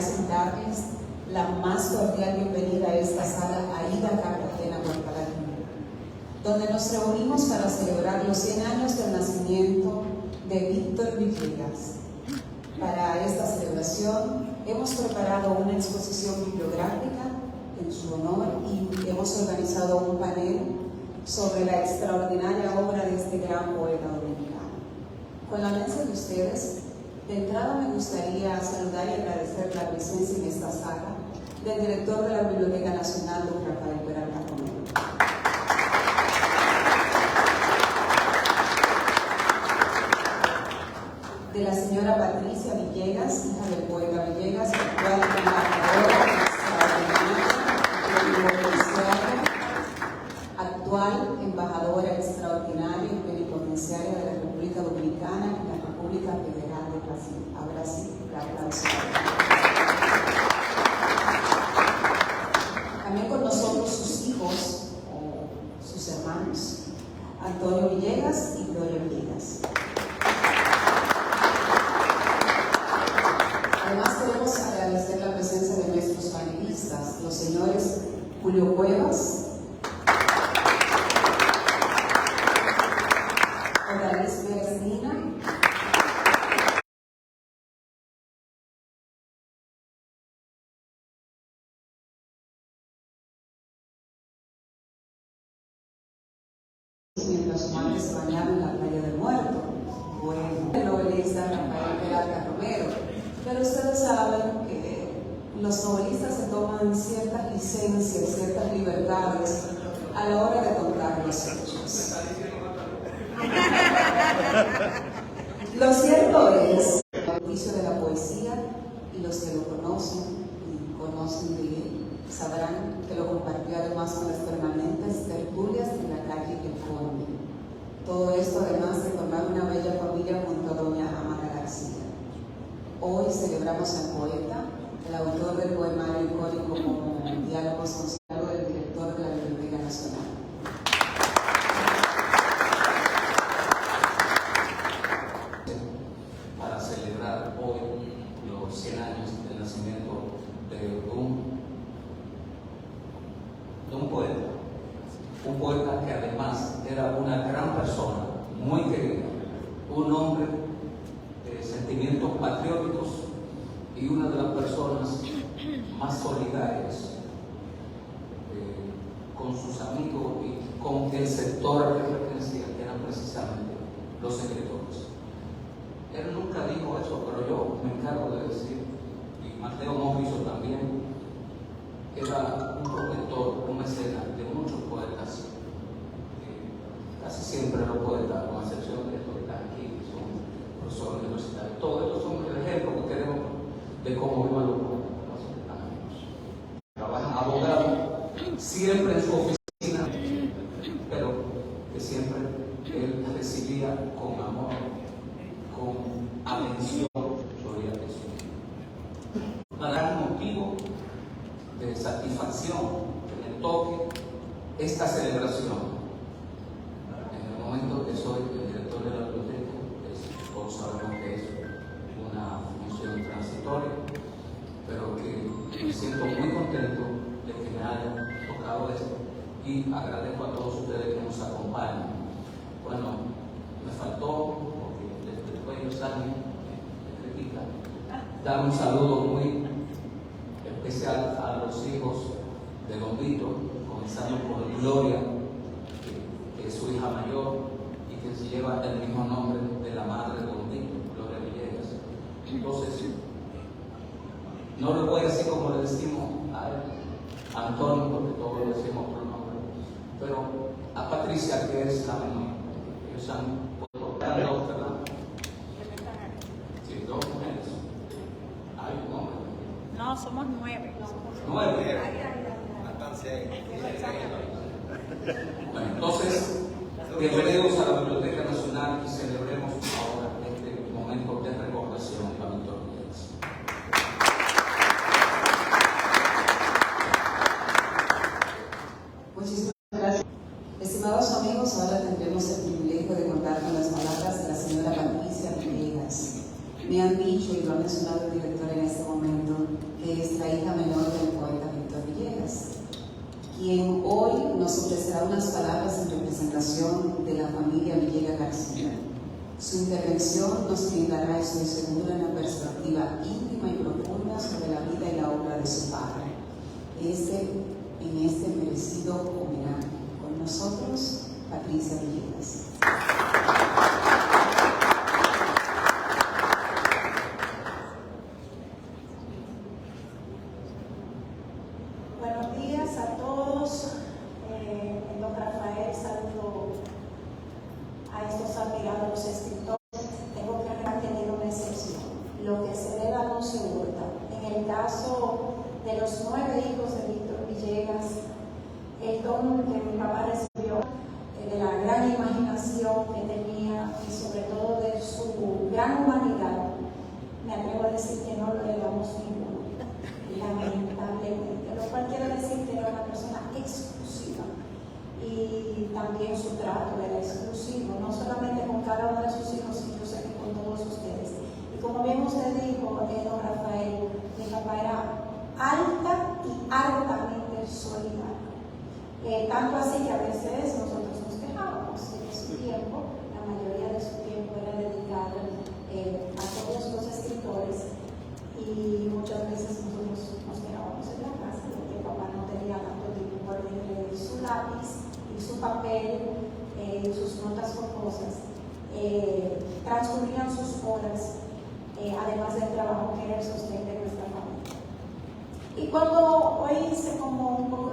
merecen darles la más cordial bienvenida a esta sala Aida Cartagena, Guadalajara, donde nos reunimos para celebrar los 100 años del nacimiento de Víctor Villegas. Para esta celebración hemos preparado una exposición bibliográfica en su honor y hemos organizado un panel sobre la extraordinaria obra de este gran poeta dominicano. Con la anuencia de ustedes, de entrada me gustaría saludar y agradecer la presencia en esta sala del director de la Biblioteca Nacional, don Rafael Peralta Romero. De la señora Patricia Villegas, hija del poeta Villegas, actual embajadora extraordinaria y plenipotenciaria de la República Dominicana y la República Federal de Brasil. Ahora sí, un aplauso. También con nosotros sus hijos o sus hermanos, Antonio Villegas y Gloria Villegas. Además queremos agradecer la presencia de nuestros panelistas, los señores Julio Cuevas, mientras su madre se bañaba en la playa del Muerto. Bueno, el novelista Rafael Peralta Romero. Pero ustedes saben que los novelistas se toman ciertas licencias, ciertas libertades a la hora de contar los hechos. Lo cierto es que el oficio de la poesía, y los que lo conocen y conocen de él, sabrán que lo compartió además con las permanentes tertulias en la calle El Conde. Todo esto además de formar una bella familia junto a doña Amara García. Hoy celebramos al poeta, el autor del poemario icónico como Diálogos consagrado del director de la Biblioteca Nacional. Para celebrar hoy los 100 años del nacimiento de un poeta que además era una gran persona, muy querida, un hombre de sentimientos patrióticos y una de las personas más solidarias con sus amigos y con el sector al que pertenecía, que eran precisamente los escritores. Él nunca dijo eso, pero yo me encargo de decir, y Mateo Mojizo también, era un protector, un mecenas de muchos poetas. Casi siempre los poetas, con excepción de estos que están aquí, que son profesores universitarios, todos estos son el ejemplo que queremos de cómo vivan los poetas, los que están amigos. Trabajan abogados, siempre en su oficina, pero que siempre él recibía con amor, con atención, sobre atención. Para dar motivo de satisfacción que me toque esta celebración. En el momento que soy el director de la biblioteca, todos sabemos que es una función transitoria, pero que me siento muy contento de que me hayan tocado esto y agradezco a todos ustedes que nos acompañan. Bueno, me faltó, porque después de los años me critica, dar un saludo muy especial a los hijos de Don Víctor, comenzando por Gloria, que es su hija mayor y que se lleva el mismo nombre de la madre de Don Víctor, Gloria Villegas. Entonces, no le voy a decir como le decimos a él, a Antonio, porque todos le decimos por nombre, pero a Patricia, que es la menor. Ellos han dos, ¿verdad? Sí, 2 mujeres. Hay un hombre. No, somos 9. 9. Bueno, entonces, bienvenidos a la Biblioteca Nacional y celebremos ahora este momento de recordación a Víctor Villegas. Muchísimas gracias. Estimados amigos, ahora tendremos el privilegio de contar con las palabras de la señora Patricia Villegas. Me han dicho y lo ha mencionado el director en este momento Lidia Villegas García. Su intervención nos brindará, estoy segura, una perspectiva íntima y profunda sobre la vida y la obra de su padre. En este merecido homenaje. Con nosotros, Patricia Villegas. Buenos días a todos. El don Rafael saludo a estos admirados escritores. Tengo que retener una excepción. Lo que se hereda no se hurta. En el caso de los 9 hijos de Víctor Villegas, el don que mi papá recibió, de la gran imaginación que tenía y sobre todo de su gran humanidad, me atrevo a decir que no lo heredamos ninguno, lamentablemente, lo cual quiere decir que era una persona exclusiva y también su trato era exclusivo, no solamente con cada uno de sus hijos, sino yo sé que con todos ustedes. Y como bien usted dijo, don Rafael, mi papá era alta y altamente solidario. Tanto así que a veces nosotros nos quejábamos de que su tiempo, la mayoría de su tiempo era dedicado a todos los escritores y muchas veces nosotros nos quedábamos en la casa de que papá no tenía tanto tiempo por entre su lápiz y su papel, sus notas jocosas, transcurrían sus horas, además del trabajo que era el sostén de nuestra familia. Y cuando hoy hice como un poco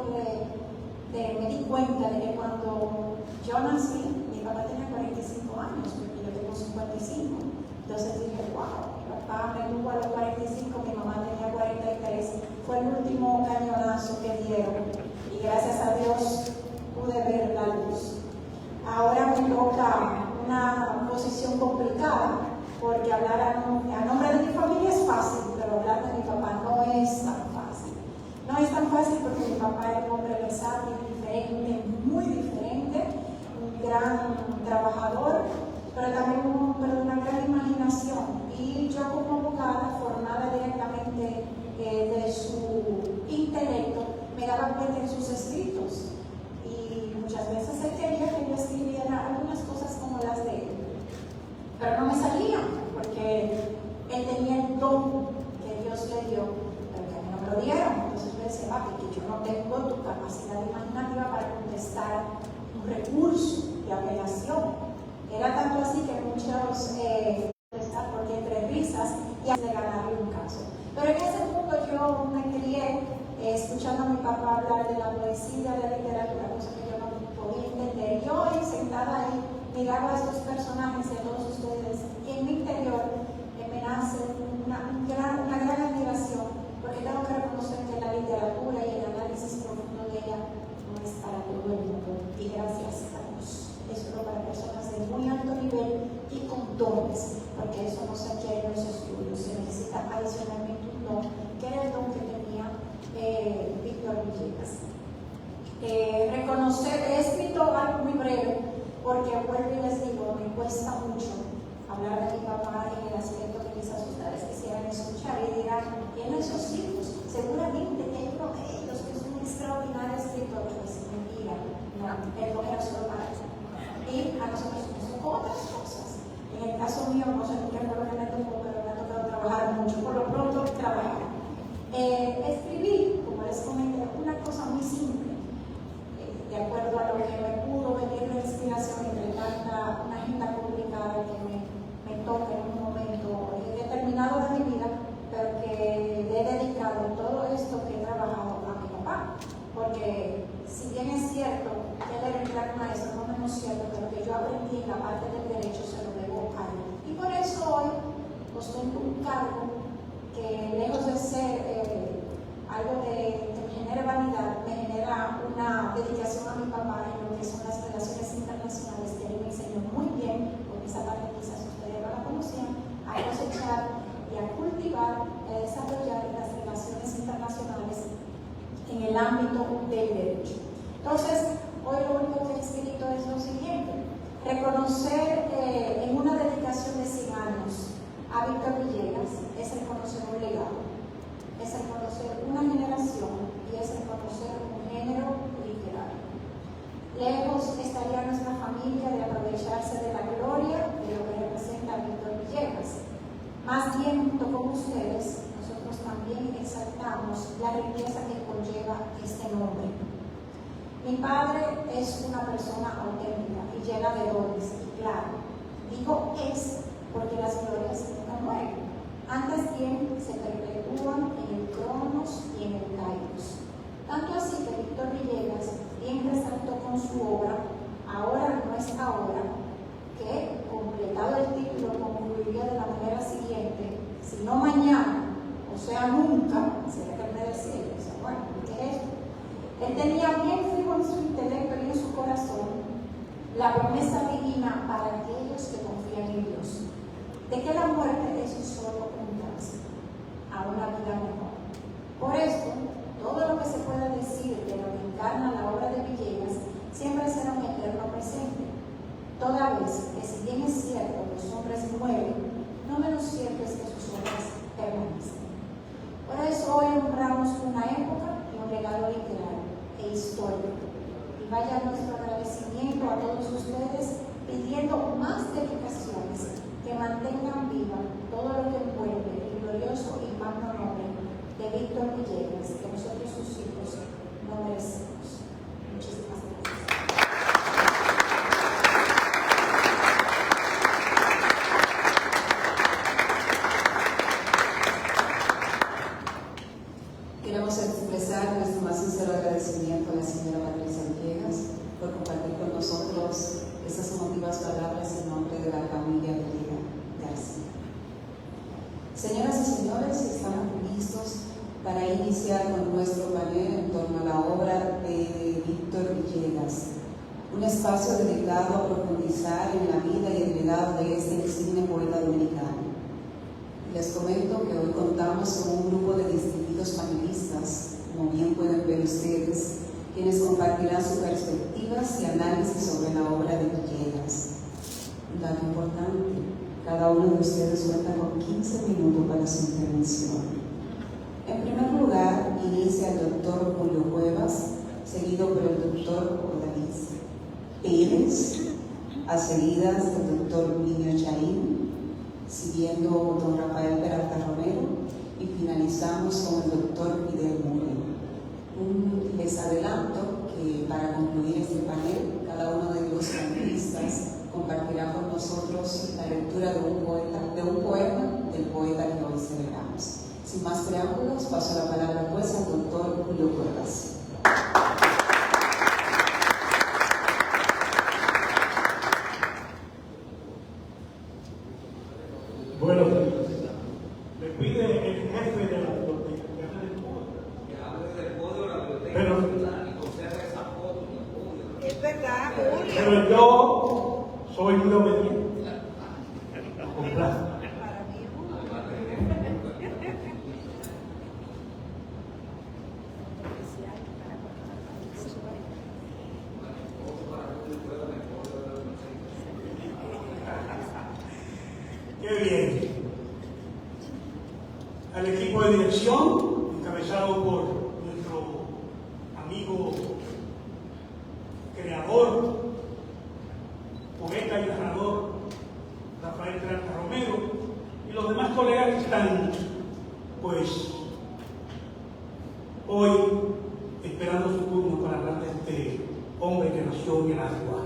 me di cuenta de que cuando yo nací, mi papá tenía 45 años, porque yo tengo 55. Entonces dije, wow, mi papá me tuvo a los 45, mi mamá tenía 43. Fue el último cañonazo que dieron y gracias a Dios pude ver la luz. Ahora me toca una posición complicada, porque hablar a nombre de mi familia es fácil, pero hablar de mi papá no es tan fácil. No es tan fácil porque mi papá era un hombre versátil, diferente, muy diferente, un gran trabajador, pero también un hombre de una gran imaginación. Y yo como abogada, formada directamente de su intelecto, me daba cuenta en sus escritos. Y muchas veces él quería que yo escribiera algunas cosas como las de él, pero no me salían, porque él tenía el don que Dios le dio, pero que a mí no me lo dieron. Entonces yo decía, papi, que yo no tengo tu capacidad imaginativa para contestar un recurso de apelación. Era tanto así que muchos porque entre risas y de ganarle un caso. Pero en ese punto yo me crié escuchando a mi papá hablar de la poesía, de la literatura, cosa que yo no podía entender. Yo sentada ahí miraba a estos personajes de todos ustedes y en mi interior me nace una gran admiración, porque tengo que reconocer que la literatura y el análisis profundo de ella no es para todo el mundo, y gracias a Dios. Es solo para personas de muy alto nivel y con dones, porque eso no se adquiere en los estudios, se necesita adicionalmente un don, que era el don que tenía Víctor Villegas. Reconocer, he escrito algo muy breve, porque vuelvo y les digo, me cuesta mucho hablar de mi papá en el aspecto que quizás ustedes quisieran escuchar y dirán, tiene esos hijos, seguramente hay uno de ellos que es un extraordinario escritor. Pues mentira, no, el don era solo para él. Y a nosotros nos tocó otras cosas. En el caso mío, no sé qué fue lo que me tocó, pero me ha tocado trabajar mucho, por lo pronto trabajar. Escribí, como les comenté, una cosa muy simple, de acuerdo a lo que me pudo venir de inspiración entre tanta una agenda complicada que me toca en un momento determinado de mi vida, pero que le he dedicado todo esto que he trabajado a mi papá. Porque si bien es cierto que él era un gran maestro, no menos cierto que lo que yo aprendí en la parte del derecho se lo debo a él. Y por eso hoy ostengo un cargo que, lejos de ser algo que me genere vanidad, me genera una dedicación a mi papá en lo que son las relaciones internacionales, que él me enseñó muy bien, porque esa parte quizás ustedes no la conocían, a cosechar y a cultivar y a desarrollar las relaciones internacionales en el ámbito del derecho. Entonces, hoy lo único que he escrito es lo siguiente: reconocer en una dedicación de 100 años a Víctor Villegas es reconocer un legado, es reconocer una generación y es reconocer un género literario. Lejos estaría nuestra familia familia de aprovecharse de la gloria de lo que representa Víctor Villegas. Más bien, junto con ustedes, nosotros también exaltamos la riqueza que conlleva este nombre. Mi padre es una persona auténtica y llena de dones, y claro, digo es porque las glorias nunca mueren. Antes bien se perpetúan en el Cronos y en el Kairos. Tanto así que Víctor Villegas bien resaltó con su obra Ahora no es ahora, que, completado el título, concluiría de la manera siguiente: si no mañana, o sea nunca, será que me decía, o sea, bueno, ¿qué es esto? Él tenía bien fijo en su intelecto y en su corazón la promesa divina para aquellos que confían en Dios, de que la muerte es solo un tránsito a una vida mejor. Por esto, todo lo que se pueda decir de lo que encarna la obra de Villegas siempre será un eterno presente, toda vez que, si bien es cierto, los hombres mueren, no menos cierto es que sus obras permanecen. Por eso hoy honramos una época y un legado literario e histórico, y vaya nuestro agradecimiento a todos ustedes, pidiendo más dedicaciones que mantengan viva todo lo que envuelve el glorioso y magno nombre de Víctor Villegas, que nosotros sus hijos no merecemos. Muchísimas gracias. Queremos expresar nuestro más sincero agradecimiento a la señora Patricia Villegas por compartir con nosotros estas emotivas palabras en nombre de la familia Villegas García. Señoras y señores, estamos listos para iniciar con nuestro panel en torno a la obra de Víctor Villegas, un espacio dedicado a profundizar en la vida y el legado de este insigne poeta dominicano. Les comento que hoy contamos con un grupo de distinguidos panelistas, como bien pueden ver ustedes, quienes compartirán sus perspectivas y análisis sobre la obra de Villegas. Un dato importante: cada uno de ustedes cuenta con 15 minutos para su intervención. En primer lugar, inicia el doctor Julio Cuevas, seguido por el doctor Odalis Pérez, a seguidas del doctor Niño Chaín, siguiendo don Rafael Peralta Romero, y finalizamos con el doctor Fidel Mure. Les adelanto que para concluir este panel, cada uno de los panelistas compartirá con nosotros la lectura de un poema del poeta que hoy celebramos. Sin más preámbulos, paso la palabra pues al doctor Julio Cuevas. Bueno, me pide el jefe de la biblioteca Que hable del podio de la biblioteca Pero- nacional y conserve esa foto en el podio. Es verdad, Julio. pero yo soy muy obediente. Complazo. Para mí, Julio. Además de Especial para Qué bien. Al equipo de dirección, encabezado por nuestro amigo creador, poeta y narrador Rafael Peralta Romero, y los demás colegas que están, pues, hoy esperando su turno para hablar de este hombre que nació en el Agua.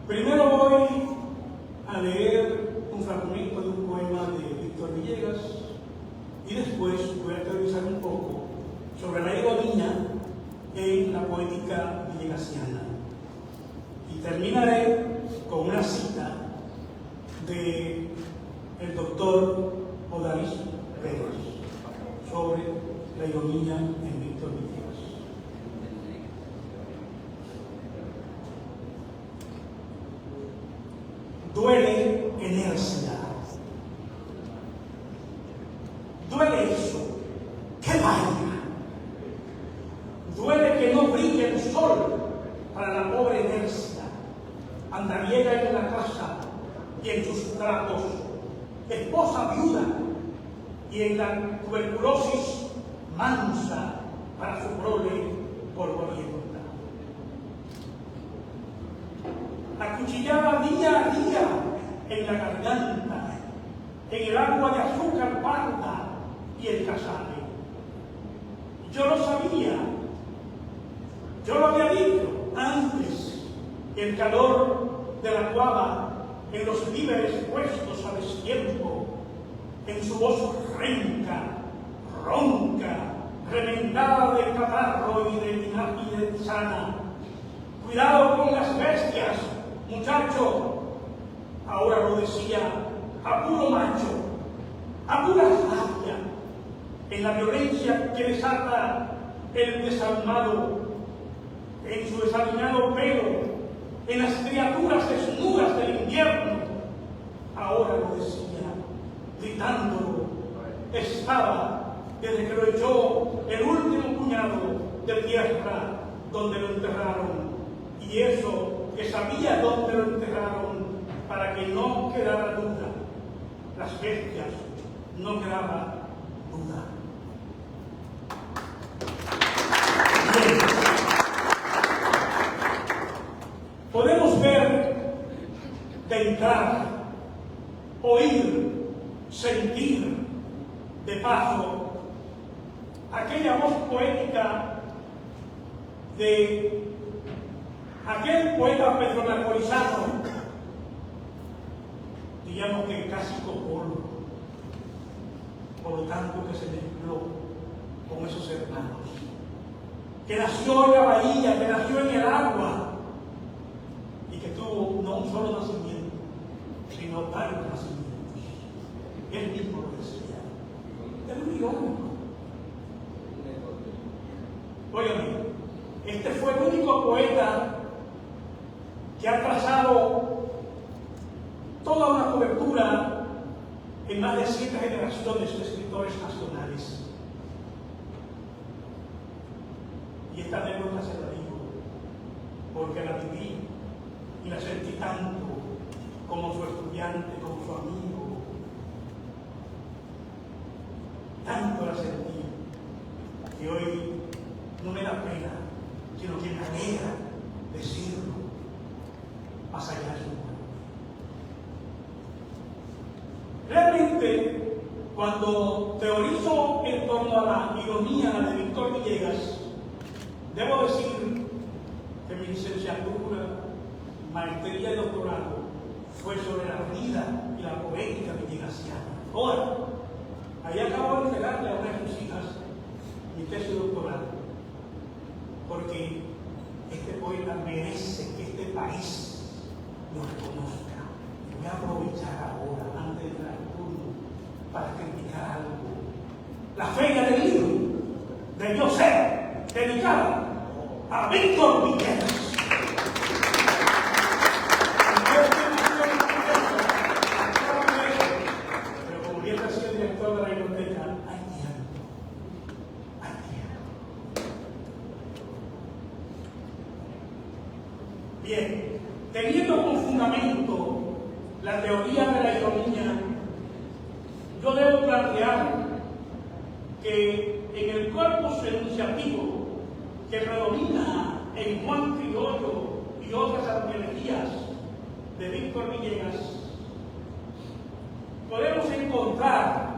Primero voy a leer un fragmento de un poema de Víctor Villegas y después voy a teorizar un poco sobre la ironía en la poética villegasiana. Y terminaré con una cita de el doctor Odalis Pérez sobre la ironía en Víctor Villegas. Duele inercia. Duele eso. ¡Qué vaina! Duele que no brille el sol para la pobre inercia, andariega en la casa y en sus tratos, esposa viuda, y en la tuberculosis mansa para su prole polvorienta. acuchillada día a día en la garganta, en el agua de azúcar parda y el casabe. Yo lo sabía, yo lo había dicho antes, el calor de la cuava en los víveres puestos a destiempo, en su voz renca, ronca, remendada de catarro y de tisana. Cuidado con las bestias, muchacho. Ahora lo decía a puro macho, a pura rabia, en la violencia que desata el desalmado, en su desaliñado pelo, en las criaturas desnudas del invierno. Ahora lo decía, gritándolo, estaba desde que lo echó el último puñado de tierra donde lo enterraron, y eso que sabía dónde lo enterraron para que no quedara duda. Las bestias no quedaba duda. Bien. Podemos ver de entrada, oír, sentir de paso aquella voz poética de aquel poeta petronapolitano, digamos que casi copolo, por lo tanto que se mezcló con esos hermanos, que nació en la bahía, que nació en el agua, y que tuvo no un solo nacimiento, sino varios nacimientos. Él mismo lo decía. Es muy irónico. Óigame, este fue el único poeta que ha trazado toda una cobertura en más de 7 generaciones de escritores nacionales. Y esta anécdota se la digo porque la viví y la sentí tanto como su estudiante, como su amigo. Tanto la sentí que hoy no me da pena, sino que me alegra decirlo más allá de su muerte. Realmente, cuando teorizo en torno a la ironía de Víctor Villegas, debo decir que mi licenciatura, maestría y doctorado fue sobre la vida y la poética villegasiana. Ahora, ahí acabo de entregarle a una de sus hijas mi tesis doctoral, porque este poeta merece que este país lo reconozca. Voy a aprovechar ahora, antes de entrar al turno, para criticar algo. La feria del libro debió ser dedicada a Víctor Villegas. Pero como bien decía el director de la biblioteca, hay tiempo. Bien, teniendo como fundamento la teoría de la ironía, yo debo plantear que en el corpus enunciativo que predomina en Juan Criollo y otras arqueologías de Víctor Villegas, podemos encontrar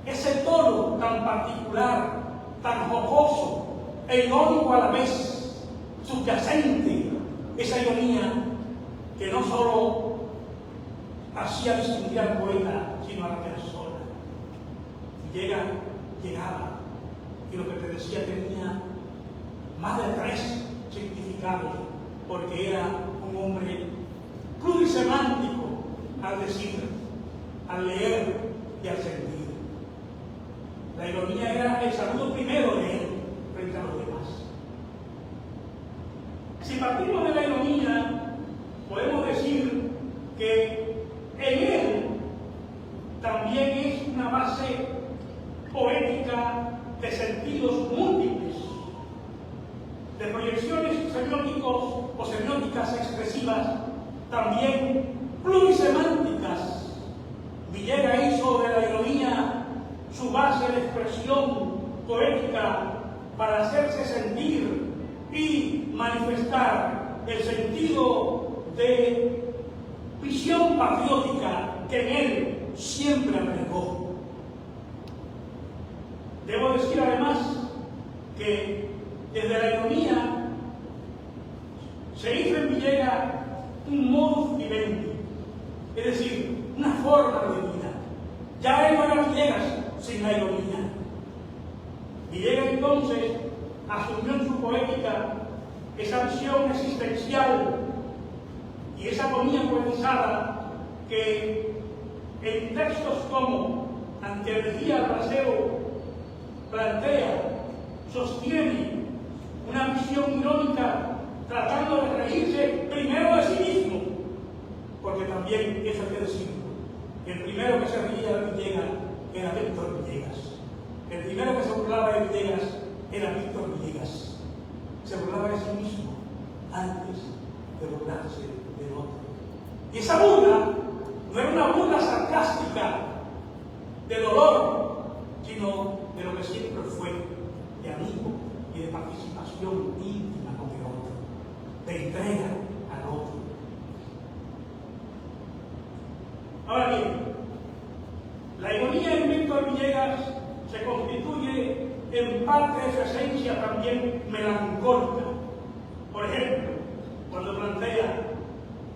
ese tono tan particular, tan jocoso e irónico a la vez, subyacente, esa ironía que no solo hacía distinguir al poeta, sino a la persona. Llegaba, y lo que te decía tenía más de 3 significados, porque era un hombre plurisemántico al decir, al leer y al sentir. La ironía era el saludo primero de él frente a los demás. Si partimos de la ironía, podemos decir que en él también es una base poética de sentidos múltiples, de proyecciones semióticos o semióticas expresivas, también plurisemánticas. Villegas hizo de la ironía su base de expresión poética para hacerse sentir y manifestar el sentido de visión patriótica que en él siempre aplicó. Debo decir además que desde la ironía se hizo en Villegas un modus vivendi, es decir, una forma de vida. Ya él no era Villegas sin la ironía. Villegas entonces asumió en su poética esa visión existencial y esa agonía poetizada que en textos como Antierregía al Brasero plantea, sostiene una visión irónica tratando de reírse primero de sí mismo, porque también eso hay que decirlo. El primero que se reía de Villegas era Víctor Villegas. El primero que se burlaba de Villegas era Víctor Villegas. Se burlaba de sí mismo antes de burlarse del otro. Y esa burla no era una burla sarcástica de dolor, sino de lo que siempre fue, de amigo y de participación íntima con el otro, de entrega al otro. Ahora bien, la ironía en Víctor Villegas se constituye en parte de su esencia también melancólica. Por ejemplo, cuando plantea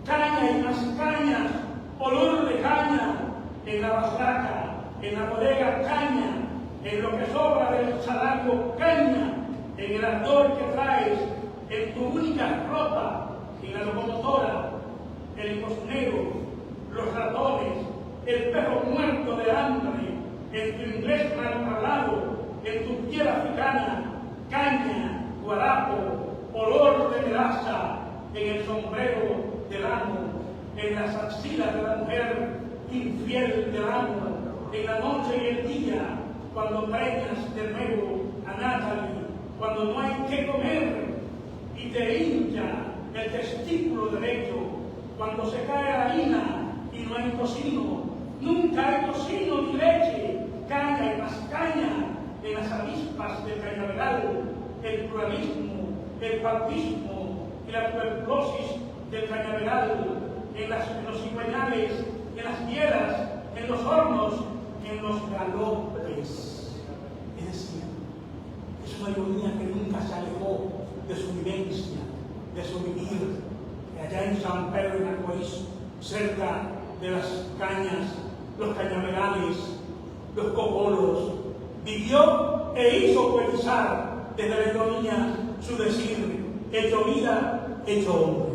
caña y más cañas, olor de caña en la barraca, en la bodega caña, en lo que sobra del salario caña, en el ardor que traes, en tu única ropa, en la locomotora, el limosnero, los ratones, el perro muerto de hambre, en tu inglés mal hablado, en tu piel africana, caña, guarapo, olor de melaza, en el sombrero del amo, en las axilas de la mujer infiel del amo, en la noche y el día, cuando preñas de nuevo a Natalie, cuando no hay que comer y te hincha el testículo derecho, cuando se cae la harina y no hay tocino, nunca hay tocino ni leche, caña y más caña, en las avispas del cañaveral, el pluralismo, el bautismo y la tuberculosis del cañaveral, en los cigüeñales, en las hieras, en los hornos, en los galopes. Es decir, es una ironía que nunca se alejó de su vivencia, de su vivir, allá en San Pedro de Macorís, cerca de las cañas, los cañaverales, los cocolos, vivió e hizo poetizar desde la ironía su decir, hecho vida, hecho hombre.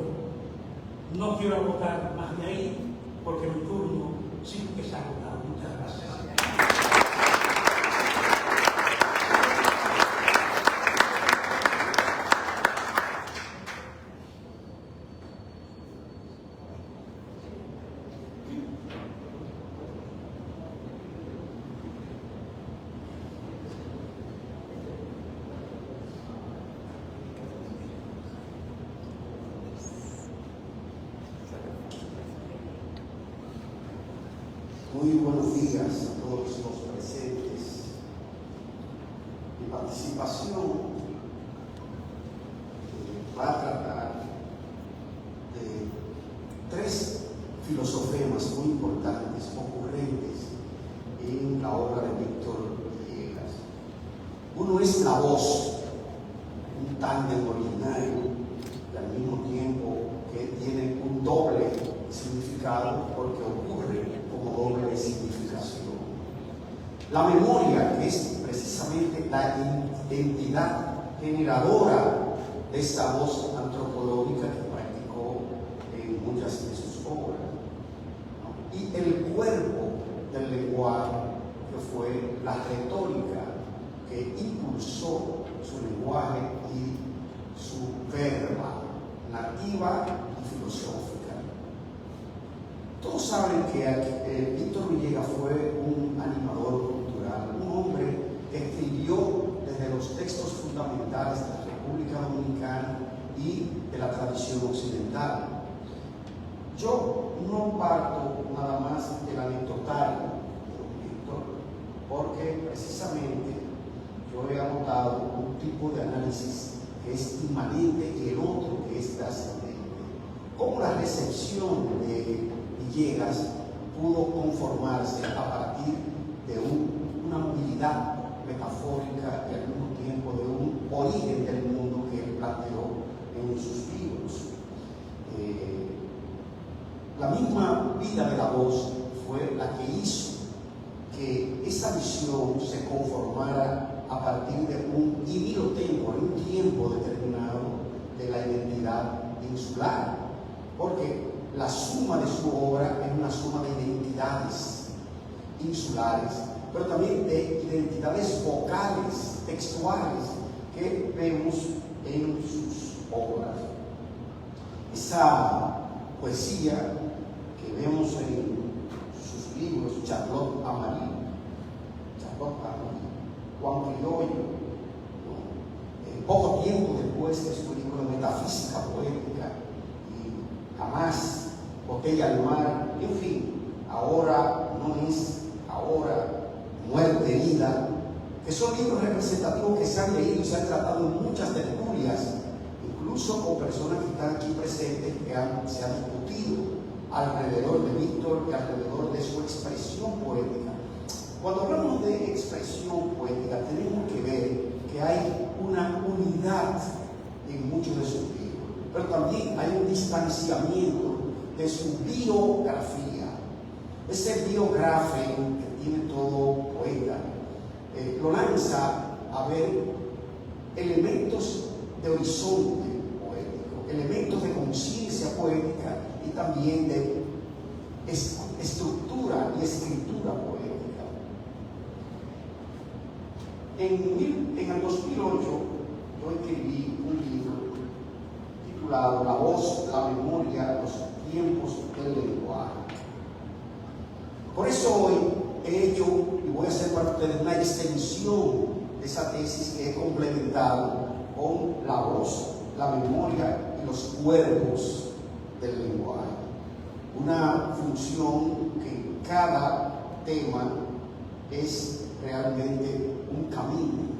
No quiero agotar más de ahí, porque mi turno sí que se ha agotado. Muchas gracias. Muy buenos días a todos los presentes. Mi participación va a tratar de tres filosofemas muy importantes, ocurrentes en la obra de Víctor Villegas. Uno es la voz, un tándem originario y al mismo tiempo que tiene un doble significado porque ocurre como doble significación. La memoria, que es precisamente la identidad generadora de esta voz antropológica que practicó en muchas de sus obras, ¿no? Y el cuerpo del lenguaje, que fue la retórica que impulsó su lenguaje y su verba nativa y filosófica. Todos saben que Víctor Villegas fue un animador cultural, un hombre que escribió desde los textos fundamentales de la República Dominicana y de la tradición occidental. Yo no parto nada más del anecdotario de Víctor, porque precisamente yo he anotado un tipo de análisis que es inmanente y el otro que es trascendente. cómo la recepción de Villegas pudo conformarse a partir de una movilidad metafórica y al mismo tiempo de un origen del mundo que él planteó en sus libros. La misma vida de la voz fue la que hizo que esa visión se conformara a partir de un idilio tempore, un tiempo determinado de la identidad insular, porque la suma de su obra es una suma de identidades insulares, pero también de identidades vocales, textuales, que vemos en sus obras. Esa poesía que vemos en sus libros, Charlotte Amalie, Juan Criollo, poco tiempo después de su libro de Metafísica Poética, y Jamás, Botella al Mar, en fin, Ahora no es, Ahora, Muerte, Vida, que son libros representativos que se han leído y se han tratado en muchas tertulias, incluso con personas que están aquí presentes, que se han discutido alrededor de Víctor y alrededor de su expresión poética. Cuando hablamos de expresión poética, tenemos que ver que hay una unidad en muchos de sus libros, pero también hay un distanciamiento de su biografía. Ese biografía que tiene todo poeta lo lanza a ver elementos de horizonte poético, elementos de conciencia poética y también de estructura y escritura poética. En el 2008 yo escribí un libro titulado La voz, la memoria, los tiempos del lenguaje. Por eso hoy he hecho y voy a hacer para ustedes una extensión de esa tesis que he complementado con la voz, la memoria y los cuerpos del lenguaje. Una función que cada tema es realmente un camino.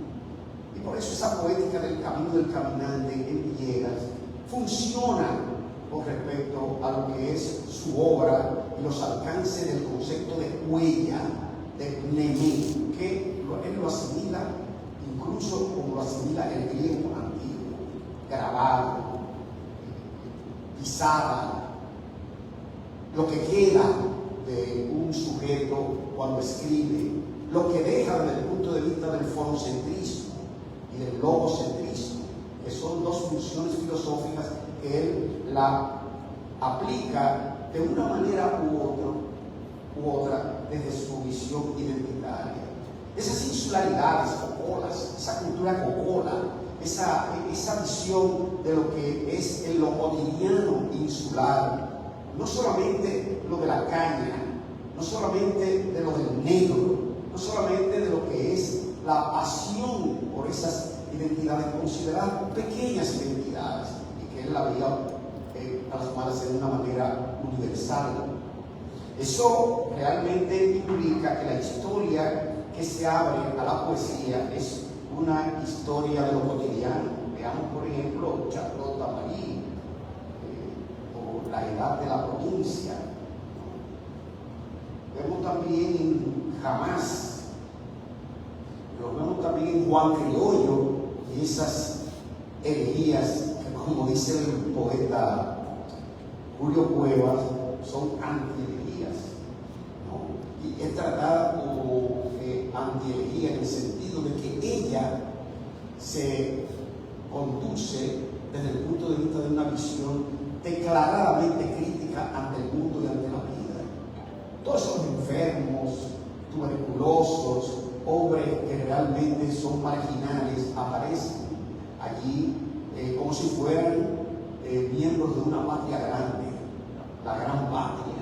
Y por eso esa poética del camino del caminante en Villegas funciona con respecto a lo que es su obra y los alcances del concepto de huella, de mnemé, que él lo asimila incluso como lo asimila el griego antiguo, grabado, pisada, lo que queda de un sujeto cuando escribe, lo que deja desde el punto de vista del fonocentrismo y del logocentrismo, que son dos funciones filosóficas que él la aplica de una manera u otra desde su visión identitaria. Esas insularidades cocolas, esa cultura cocola, esa visión de lo que es en lo cotidiano insular, no solamente lo de la caña, no solamente de lo del negro, no solamente de lo que es la pasión por esas identidades consideradas pequeñas identidades y que él la veía plasmadas de una manera universal. Eso realmente implica que la historia que se abre a la poesía es una historia de lo cotidiano. Veamos, por ejemplo, Charlotte Amalie o La edad de la provincia. Vemos también en Jamás, lo vemos también en Juan Criollo y esas elegías que, como dice el poeta Julio Cuevas, son antielegías, ¿no? Y es tratada como antielegía en el sentido de que ella se conduce desde el punto de vista de una visión declaradamente crítica ante el mundo y ante la vida. Todos esos enfermos, tuberculosos, hombres que realmente son marginales, aparecen allí como si fueran miembros de una patria grande, la gran patria.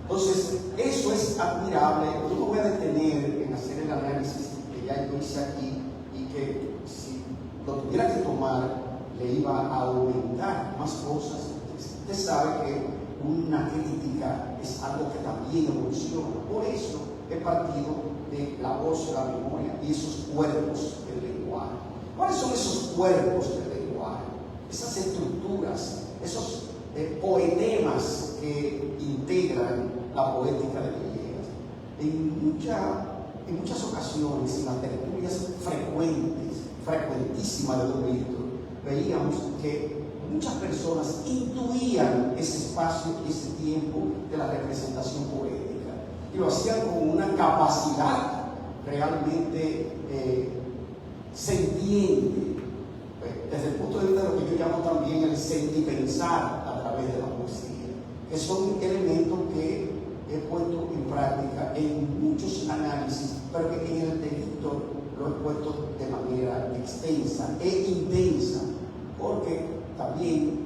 Entonces, eso es admirable. Yo me voy a detener en hacer el análisis que ya yo hice aquí y que si lo tuviera que tomar le iba a aumentar más cosas. Usted sabe que una crítica es algo que también evoluciona. Por eso he partido de la voz, la memoria y esos cuerpos del lenguaje. ¿Cuáles son esos cuerpos del lenguaje? Esas estructuras, esos poetemas que integran la poética de Villegas. En muchas ocasiones, en las tertulias frecuentísimas de Don Víctor, veíamos que muchas personas intuían ese espacio y ese tiempo de la representación poética y lo hacían con una capacidad realmente sentiente, desde el punto de vista de lo que yo llamo también el sentipensar a través de la poesía, que son elementos que he puesto en práctica en muchos análisis, pero que en el de Víctor lo he puesto de manera extensa e intensa, porque también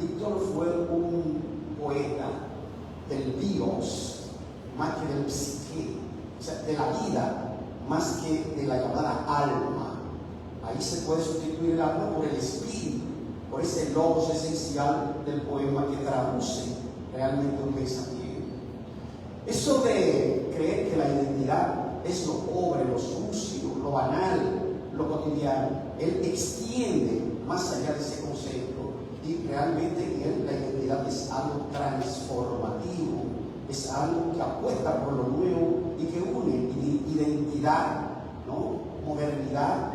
Víctor fue un poeta del bios más que del psique, o sea, de la vida más que de la llamada alma. Ahí se puede sustituir el alma por el espíritu, por ese logos esencial del poema que traduce realmente un pensamiento. Eso de creer que la identidad es lo pobre, lo sucio, lo banal, lo cotidiano, él extiende más allá de ese concepto y realmente la identidad es algo transformativo, es algo que apuesta por lo nuevo y que une identidad, ¿no?, modernidad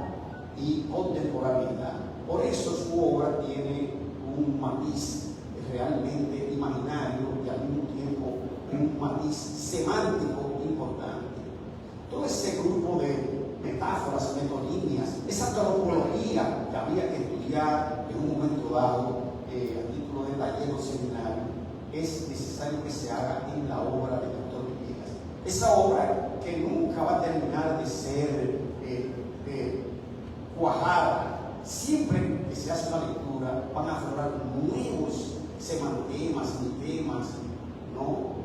y contemporaneidad. Por eso su obra tiene un matiz realmente imaginario y al mismo tiempo un matiz semántico importante. Todo ese grupo de metáforas, metonímias, esa topología que había que estudiar en un momento dado a título de taller o seminario, es necesario que se haga en la obra de Víctor Villegas. Esa obra que nunca va a terminar de ser cuajada. Siempre que se hace una lectura van a aflorar nuevos semantemas, mitemas, ¿no?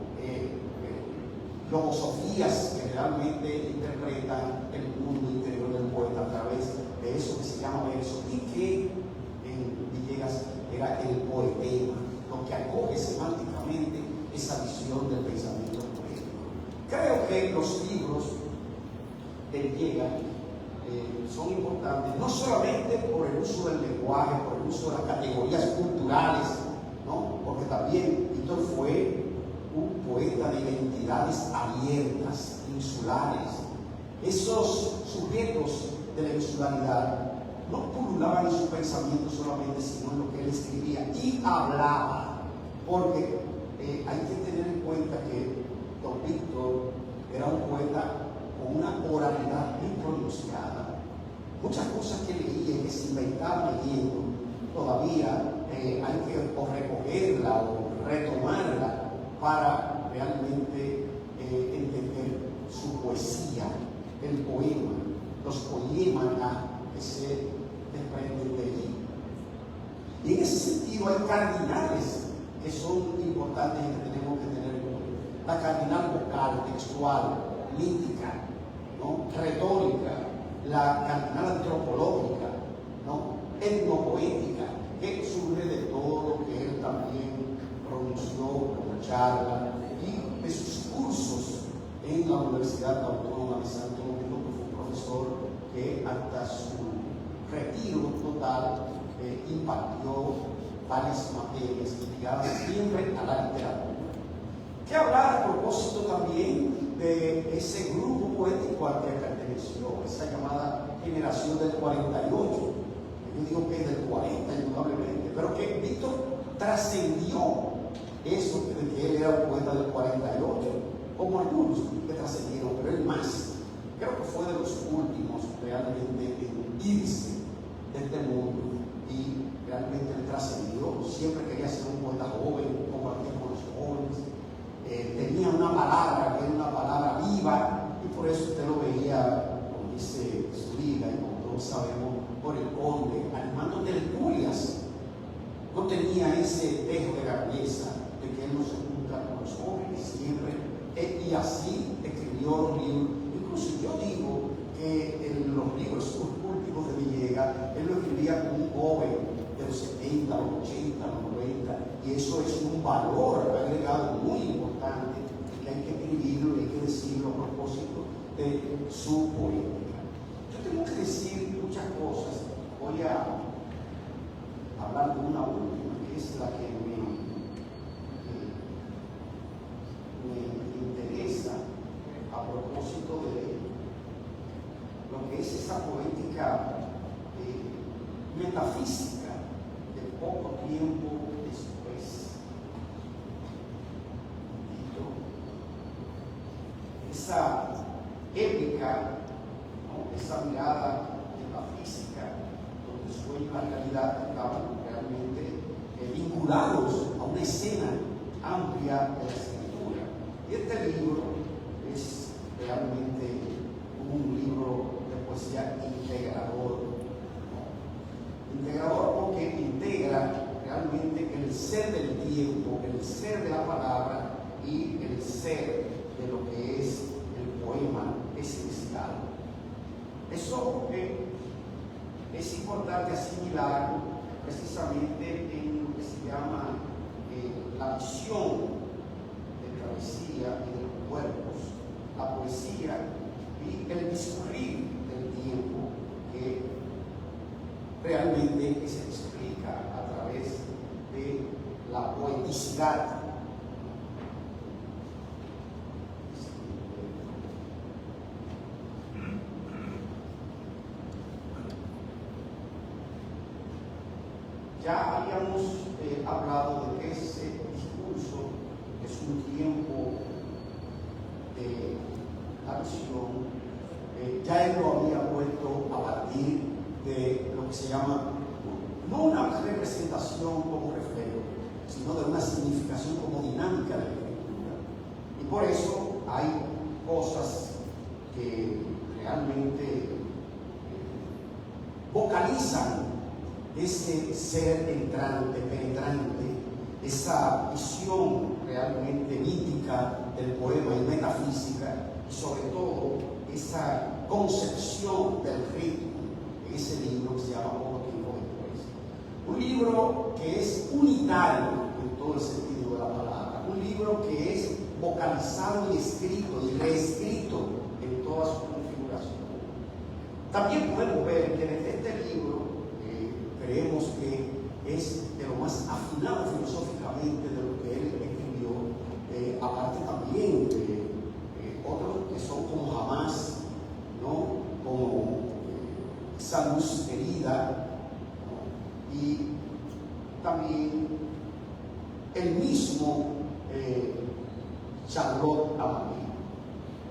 Filosofías que realmente interpretan el mundo interior del poeta a través de eso que se llama verso y que en Villegas era el poetema, lo que acoge semánticamente esa visión del pensamiento poético. Creo que los libros de Villegas son importantes, no solamente por el uso del lenguaje, por el uso de las categorías culturales, ¿no?, porque también Víctor fue un poeta de identidades abiertas, insulares. Esos sujetos de la insularidad no pululaban en su pensamiento solamente, sino en lo que él escribía y hablaba, porque hay que tener en cuenta que don Víctor era un poeta con una oralidad muy pronunciada. Muchas cosas que leía y que se inventaba leyendo, todavía hay que o recogerla o retomarla para realmente entender su poesía, el poema, los poemas que se desprenden de allí. Y en ese sentido hay cardinales que son importantes y que tenemos que tener en cuenta. La cardinal vocal, textual, mítica, ¿no?, retórica, la cardinal antropológica, ¿no?, etnopoética, que surge de todo lo que él también pronunció como charla y de sus cursos en la Universidad Autónoma de Santo Domingo, que fue un profesor que hasta su retiro total impartió varias materias ligadas siempre a la literatura. ¿Qué hablar a propósito también de ese grupo poético al que perteneció, esa llamada generación del 48? Yo digo que es del 40 indudablemente, pero que Víctor trascendió eso de que él era un poeta del 48, como algunos que trascendieron, pero él más. Creo que fue de los últimos realmente en irse de este mundo y realmente él trascendió. Siempre quería ser un poeta joven, compartir con los jóvenes. Tenía una palabra que era una palabra viva y por eso usted lo veía, como dice Zúñiga y como todos sabemos, por el Conde, animando tertulias. No tenía ese dejo de grandeza de que él no se junta con los jóvenes siempre, y así escribió los libros. Incluso yo digo que en los libros últimos de Villegas, él lo escribía como un joven de los 70, los 80, los 90, y eso es un valor agregado muy importante que hay que escribirlo y hay que decirlo a propósito de su poética. Yo tengo que decir muchas cosas. Voy a hablar de una última, que es la que me interesa a propósito de lo que es esa poética metafísica de poco tiempo después. Esa épica, ¿no? Esa mirada metafísica, donde el sueño y la realidad estaban realmente vinculados a una escena amplia de la escritura. Y este libro es realmente un libro de poesía integrador, ¿no? Integrador porque integra realmente el ser del tiempo, el ser de la palabra y el ser de lo que es el poema esencial. Eso es importante asimilar precisamente en lo que se llama la visión de travesía y de los cuerpos, la poesía y el discurrir del tiempo que realmente se explica a través de la poeticidad. Ya habíamos hablado de que ese discurso es un tiempo de la visión. Ya él lo había puesto a partir de lo que se llama, no una representación como reflejo, sino de una significación como dinámica de la escritura. Y por eso hay cosas que realmente vocalizan ese ser entrante, penetrante, esa visión realmente mítica del poema y metafísica, y sobre todo esa concepción del ritmo en ese libro que se llama Poco tiempo después. Un libro que es unitario en todo el sentido de la palabra, un libro que es vocalizado y escrito y reescrito en toda su configuración. También podemos ver que desde este libro creemos que es de lo más afinado filosóficamente de lo que él escribió, aparte también de otros que son como Jamás, ¿no? Como esa luz herida, ¿no? Y también el mismo Charlotte Amalie,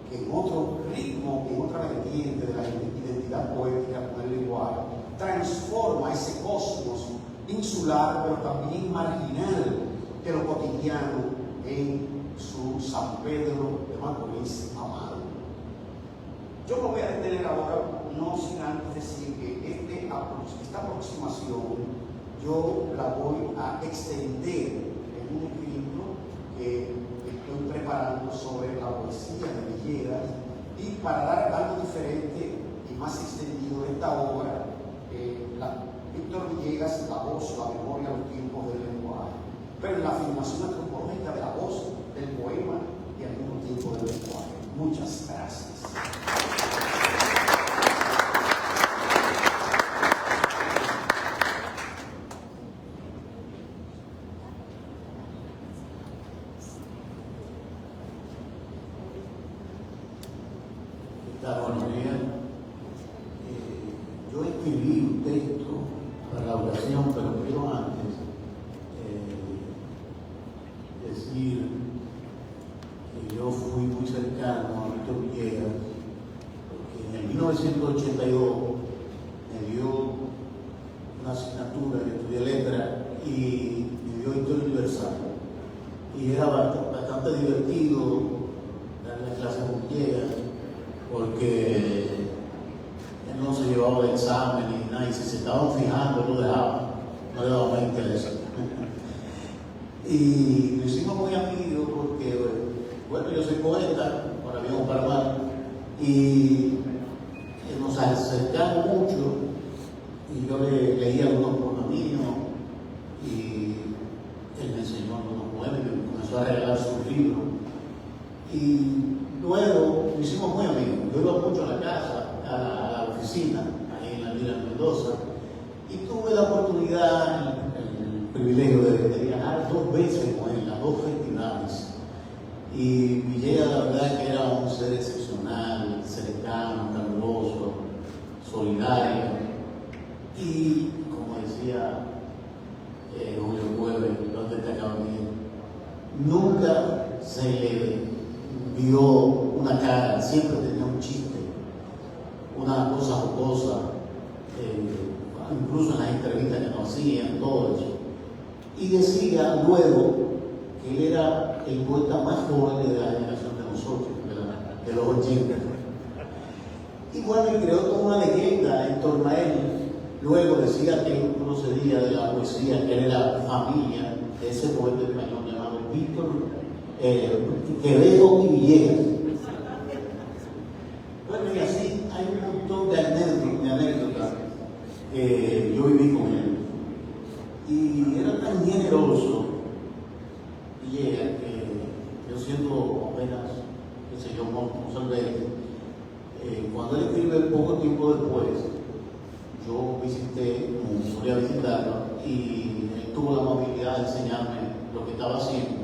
que en otro ritmo, en otra vertiente de la identidad poética con el lenguaje, transforma ese cosmos insular, pero también marginal de lo cotidiano en su San Pedro de Macorís amado. Yo me voy a detener ahora, no sin antes decir que esta aproximación yo la voy a extender en un escrito que estoy preparando sobre la poesía de Villegas, y para dar algo diferente y más extendido de esta obra, Víctor Villegas, la voz, la memoria, los tiempos del lenguaje, pero en la afirmación antropológica de la voz, del poema y al mismo tiempo del lenguaje. Muchas gracias. Buenos días. Yo escribí un texto para la oración, pero quiero antes decir que yo fui muy cercano a Víctor Villegas, porque en el 1982 me dio una asignatura que estudié letra y me dio Historia Universal. Y era bastante divertido darle clases con Villegas, porque él no se llevaba de examen ni nada, y si se estaban fijando, lo dejaban, no le daba más interés. Y nos hicimos muy amigos porque, bueno, yo soy poeta, para bien o para mal, y nos acercamos mucho, y yo le leía algunos poemas míos, y él me enseñó algunos poemas, y me comenzó a regalar sus libros. Y luego nos hicimos muy amigos. Yo iba mucho a la casa, a la oficina, ahí en la Villa Mendoza, y tuve la oportunidad en privilegio de viajar 2 veces con él, las 2 festivales. Y Villegas, la verdad que era un ser excepcional, cercano, caluroso, solidario. Y como decía Julio Cueve, lo destacaba bien, nunca se le vio una cara, siempre tenía un chiste, una cosa jocosa, incluso en las entrevistas que nos hacían, todo eso. Y decía luego que él era el poeta más joven de la generación de nosotros, de los 80. Y bueno, y creó toda una leyenda en torno a él. Luego decía que él procedía de la poesía, que él era familia de ese poeta español llamado Víctor Quevedo y Villegas. Bueno, y así hay un montón de anécdotas que yo viví con él. Y era tan generoso, Villegas, que yo siento apenas, qué sé yo, Monsalvete, cuando él escribe poco tiempo después, yo solía visitarlo, y él tuvo la amabilidad de enseñarme lo que estaba haciendo,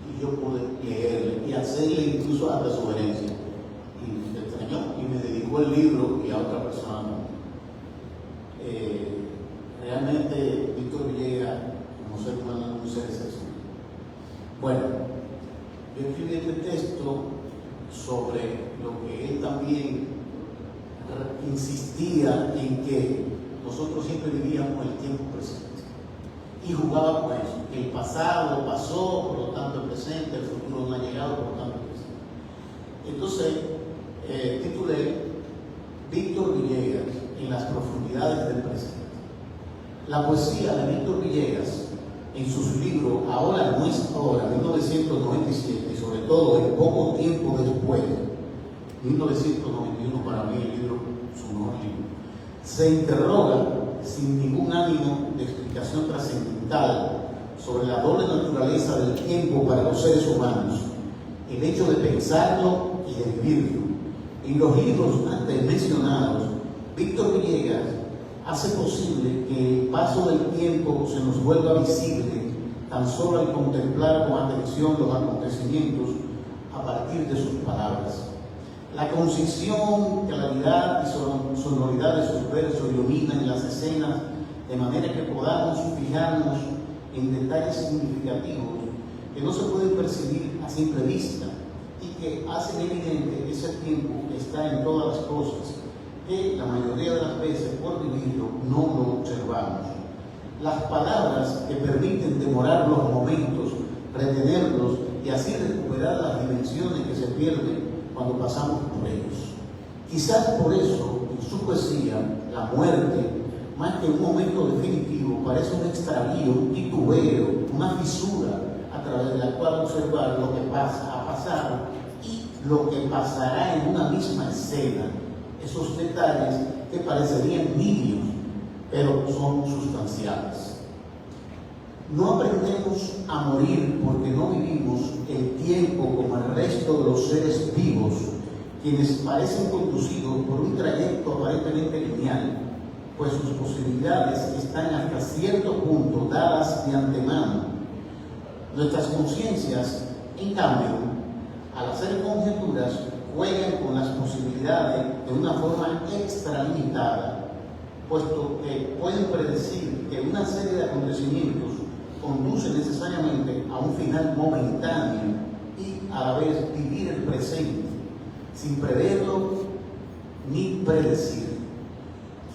y yo pude leerle y hacerle incluso hasta sugerencias. Y me extrañó y me dedicó el libro y a otra persona. Realmente Víctor Villegas, como ser humano, es un ser excepcional. Bueno, yo escribí este texto sobre lo que él también insistía en que nosotros siempre vivíamos el tiempo presente y jugaba con eso, que el pasado pasó, por lo tanto el presente, el futuro no ha llegado, por lo tanto el presente. Entonces, titulé Víctor Villegas en las profundidades del presente. La poesía de Víctor Villegas, en sus libros Ahora no es ahora, 1997, y sobre todo en poco tiempo después, 1991 para mí el libro, su mejor libro, se interroga sin ningún ánimo de explicación trascendental sobre la doble naturaleza del tiempo para los seres humanos, el hecho de pensarlo y de vivirlo. En los libros antes mencionados, Víctor Villegas hace posible que el paso del tiempo se nos vuelva visible tan solo al contemplar con atención los acontecimientos a partir de sus palabras. La concisión, claridad y sonoridad de sus versos iluminan las escenas de manera que podamos fijarnos en detalles significativos que no se pueden percibir a simple vista y que hacen evidente que ese tiempo está en todas las cosas, que la mayoría de las veces por vivirlo no lo observamos. Las palabras que permiten demorar los momentos, retenerlos y así recuperar las dimensiones que se pierden cuando pasamos por ellos. Quizás por eso, en su poesía, la muerte, más que un momento definitivo, parece un extravío, un titubeo, una fisura a través de la cual observar lo que ha pasado y lo que pasará en una misma escena. Esos detalles que parecerían niños, pero son sustanciales. No aprendemos a morir porque no vivimos el tiempo como el resto de los seres vivos, quienes parecen conducidos por un trayecto aparentemente lineal, pues sus posibilidades están hasta cierto punto dadas de antemano. Nuestras conciencias, en cambio, al hacer conjeturas, juegan con las posibilidades de una forma extralimitada, puesto que pueden predecir que una serie de acontecimientos conduce necesariamente a un final momentáneo y a la vez vivir el presente, sin preverlo ni predecir.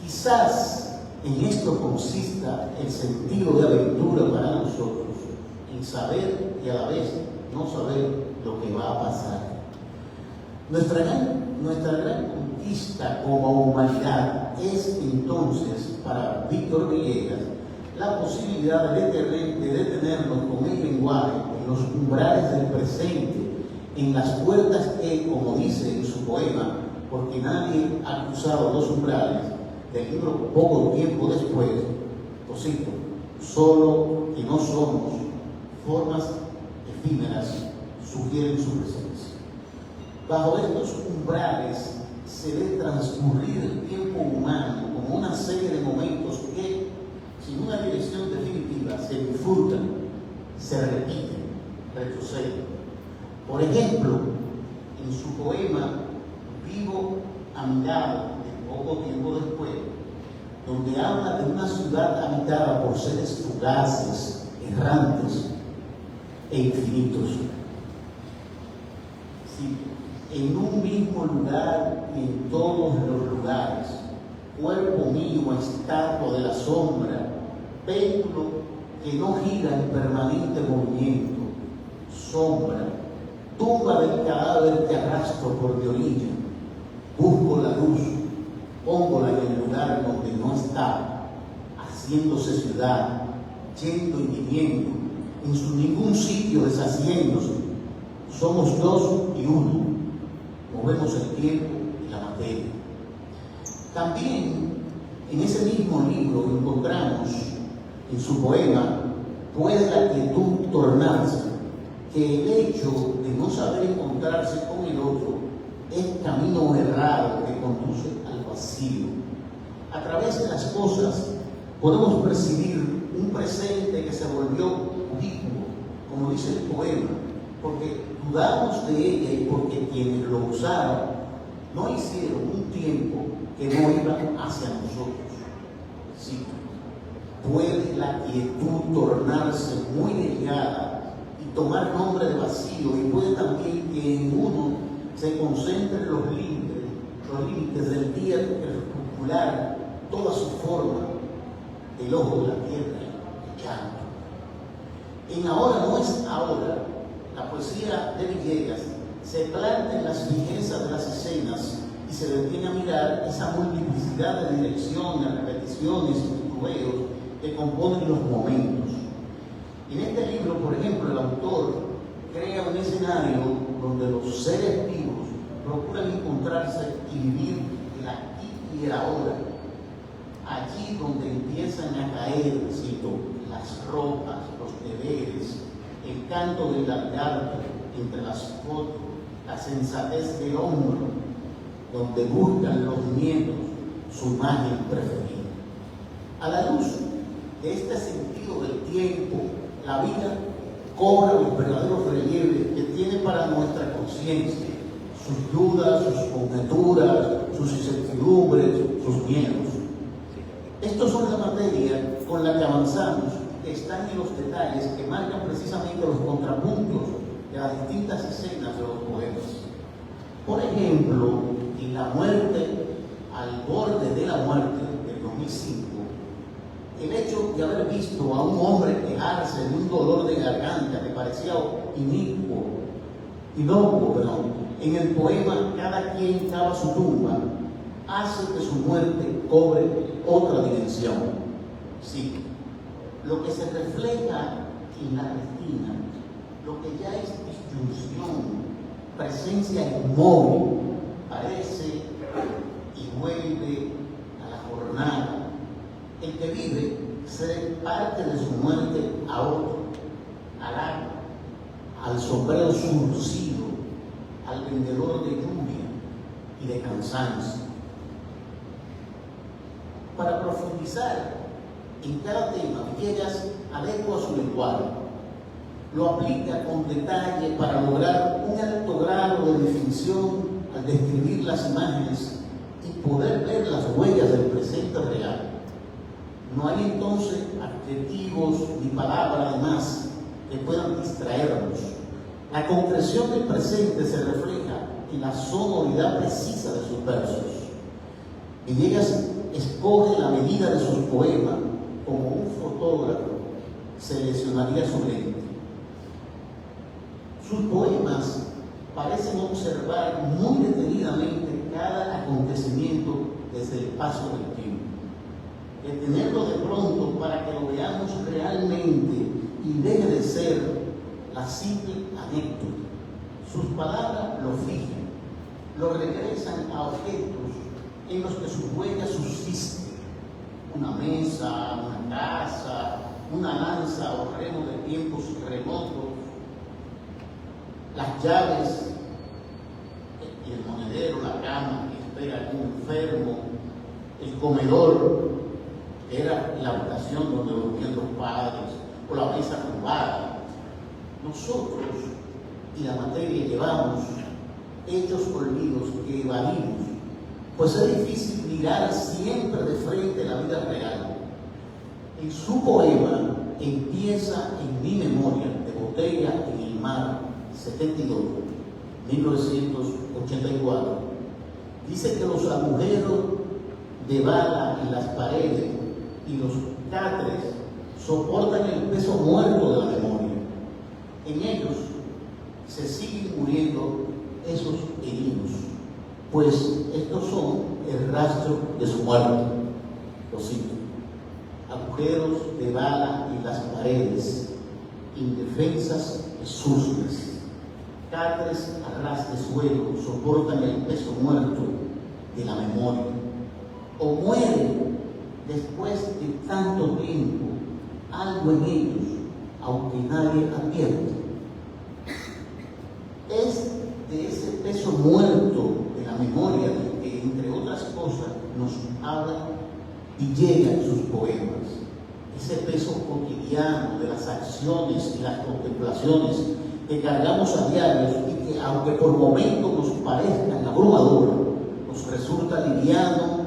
Quizás en esto consista el sentido de aventura para nosotros, en saber y a la vez no saber lo que va a pasar. Nuestra gran conquista como humanidad es entonces, para Víctor Villegas, la posibilidad de detenernos con el lenguaje en los umbrales del presente, en las puertas que, como dice en su poema, porque nadie ha cruzado los umbrales, del libro Poco tiempo después, cito, solo que no somos, formas efímeras sugieren su presencia. Bajo estos umbrales se ve transcurrir el tiempo humano como una serie de momentos que, sin una dirección definitiva, se repiten, retroceden. Por ejemplo, en su poema Vivo a mirada, de poco tiempo después, donde habla de una ciudad habitada por seres fugaces, errantes e infinitos. Sí, en un mismo lugar y en todos los lugares, cuerpo mío, estatua de la sombra, péndulo que no gira en permanente movimiento, sombra, tumba del cadáver que arrastro por de orilla, busco la luz, póngola en el lugar donde no está, haciéndose ciudad, yendo y viniendo, en su ningún sitio deshaciéndose. Somos dos y uno, movemos el tiempo y la materia. También en ese mismo libro encontramos en su poema Puede la quietud tornarse, que el hecho de no saber encontrarse con el otro es camino errado que conduce al vacío. A través de las cosas podemos percibir un presente que se volvió ubicuo, como dice el poema, porque dudamos de ella y porque quienes lo usaron no hicieron un tiempo que no iba hacia nosotros. Sí, puede la quietud tornarse muy delgada y tomar nombre de vacío, y puede también que en uno se concentren los límites del día crepuscular, toda su forma, el ojo de la tierra, el llanto. En Ahora no es ahora, la poesía de Villegas se planta en las fijezas de las escenas y se detiene a mirar esa multiplicidad de direcciones, repeticiones y titubeos que componen los momentos. En este libro, por ejemplo, el autor crea un escenario donde los seres vivos procuran encontrarse y vivir el aquí y el ahora. Allí donde empiezan a caer, cito, las ropas, los deberes, el canto del lagarto entre las fotos, la sensatez del hombro, donde buscan los nietos su imagen preferida. A la luz de este sentido del tiempo, la vida cobra los verdaderos relieves que tiene para nuestra conciencia, sus dudas, sus conjeturas, sus incertidumbres, sus miedos. Estos son la materia con la que avanzamos, que están en los detalles que marcan precisamente los contrapuntos de las distintas escenas de los poemas. Por ejemplo, en La muerte, al borde de la muerte, del 2005, el hecho de haber visto a un hombre quejarse de un dolor de garganta que parecía inocuo, en el poema Cada quien cava su tumba, hace que su muerte cobre otra dimensión. Sí, lo que se refleja en la retina, lo que ya es disyunción, presencia inmóvil, parece y vuelve a la jornada. El que vive se parte de su muerte a otro, al agua, al sombrero surcido, al vendedor de lluvia y de cansancio. Para profundizar en cada tema, Villegas adecua su lenguaje, lo aplica con detalle para lograr un alto grado de definición al describir las imágenes y poder ver las huellas del presente real. No hay entonces adjetivos ni palabras además que puedan distraernos. La concreción del presente se refleja en la sonoridad precisa de sus versos. Villegas escoge la medida de sus poemas como un fotógrafo seleccionaría su lente. Sus poemas parecen observar muy detenidamente cada acontecimiento desde el paso del tiempo. Detenerlo de pronto para que lo veamos realmente y deje de ser la simple anécdota. Sus palabras lo fijan, lo regresan a objetos en los que sus huellas subsisten. Una mesa, una casa, una lanza o remo de tiempos remotos, las llaves y el monedero, la cama que espera algún enfermo, el comedor, que era la habitación donde dormían los padres, o la mesa privada, nosotros y la materia llevamos hechos olvidos que evadimos, pues es difícil mirar siempre de frente la vida real. En su poema Empieza en mi memoria, de Botella en el mar, 72, 1984, dice que los agujeros de bala en las paredes y los cáteres soportan el peso muerto de la memoria. En ellos se siguen muriendo esos heridos, pues estos son el rastro de su muerte. Lo cito: agujeros de bala en las paredes, indefensas y sucias, cáteres a ras de suelo soportan el peso muerto de la memoria, o mueren después de tanto tiempo algo en ellos, aunque nadie advierte. Es de ese peso muerto de la memoria del que, entre otras cosas, nos habla Villegas en sus poemas. Ese peso cotidiano de las acciones y las contemplaciones que cargamos a diario y que, aunque por momentos nos parezcan abrumadoras, nos resulta liviano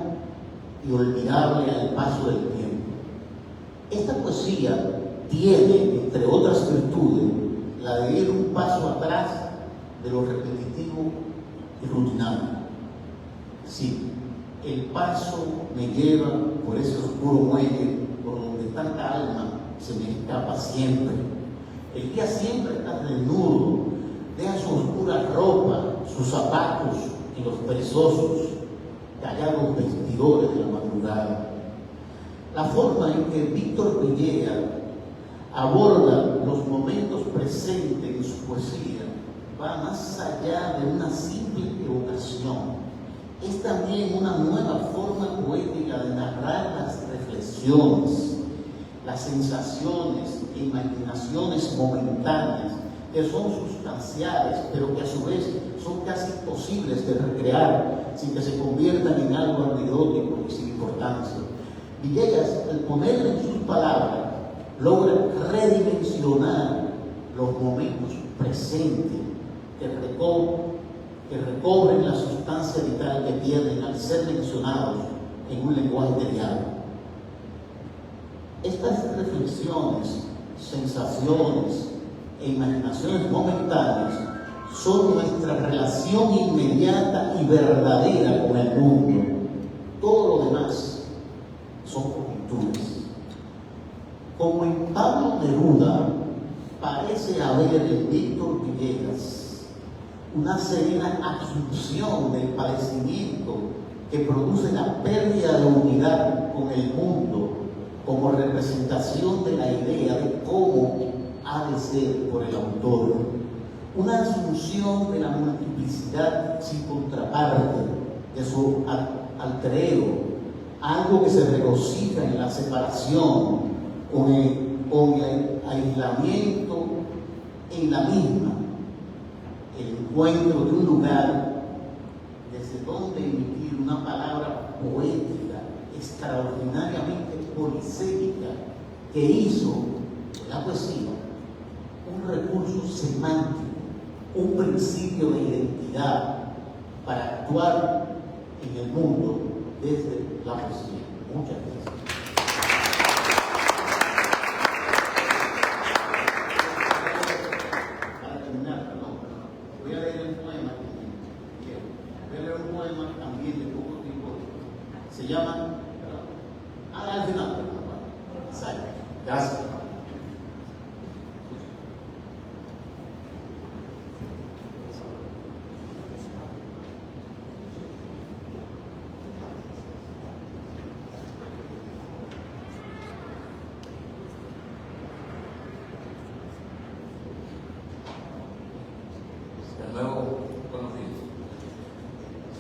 y olvidable al paso del tiempo. Esta poesía tiene, entre otras virtudes, la de ir un paso atrás de lo repetitivo y rutinario. Sí, el paso me lleva por ese oscuro muelle por donde tanta alma se me escapa siempre. El día siempre está desnudo, deja su oscura ropa, sus zapatos y los perezosos, callados vestidores de la madrugada. La forma en que Víctor Villegas aborda los momentos presentes en su poesía va más allá de una simple evocación. Es también una nueva forma poética de narrar las reflexiones, las sensaciones e imaginaciones momentáneas que son sustanciales, pero que a su vez son casi imposibles de recrear sin que se conviertan en algo anecdótico y sin importancia. Villegas, al ponerle en sus palabras, logra redimensionar los momentos presentes que recobren la sustancia vital que pierden al ser mencionados en un lenguaje de diálogo. Estas reflexiones, sensaciones e imaginaciones momentáneas son nuestra relación inmediata y verdadera con el mundo. Todo lo demás son conjeturas. Como en Pablo Neruda, parece haber en Víctor Villegas una serena absorción del padecimiento que produce la pérdida de unidad con el mundo como representación de la idea de cómo ha de ser por el autor. Una asunción de la multiplicidad sin contraparte de su alter ego, algo que se regocija en la separación, con el aislamiento en la misma, el encuentro de un lugar desde donde emitir una palabra poética extraordinariamente polisémica que hizo de la poesía un recurso semántico, un principio de identidad para actuar en el mundo desde la poesía. Muchas gracias. Voy a leer un poema también de poco tiempo. Se llama al final. Gracias. De nuevo, buenos días.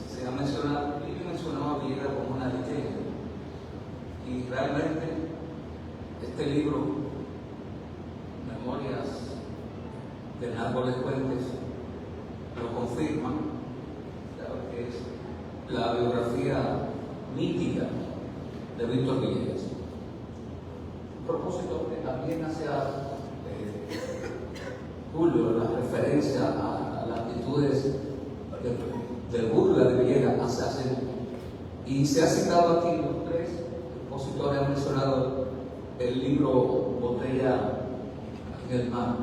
Se ha mencionado, yo mencionaba a Villegas como una leyenda, y realmente este libro, Memorias de Nápoles Fuentes, lo confirma, claro que es la biografía mítica de Víctor Villegas. A propósito, que también hace Julio, la referencia a las actitudes de burla de Villegas hace años. Y se ha citado aquí, los tres expositores han mencionado el libro Botella en el mar.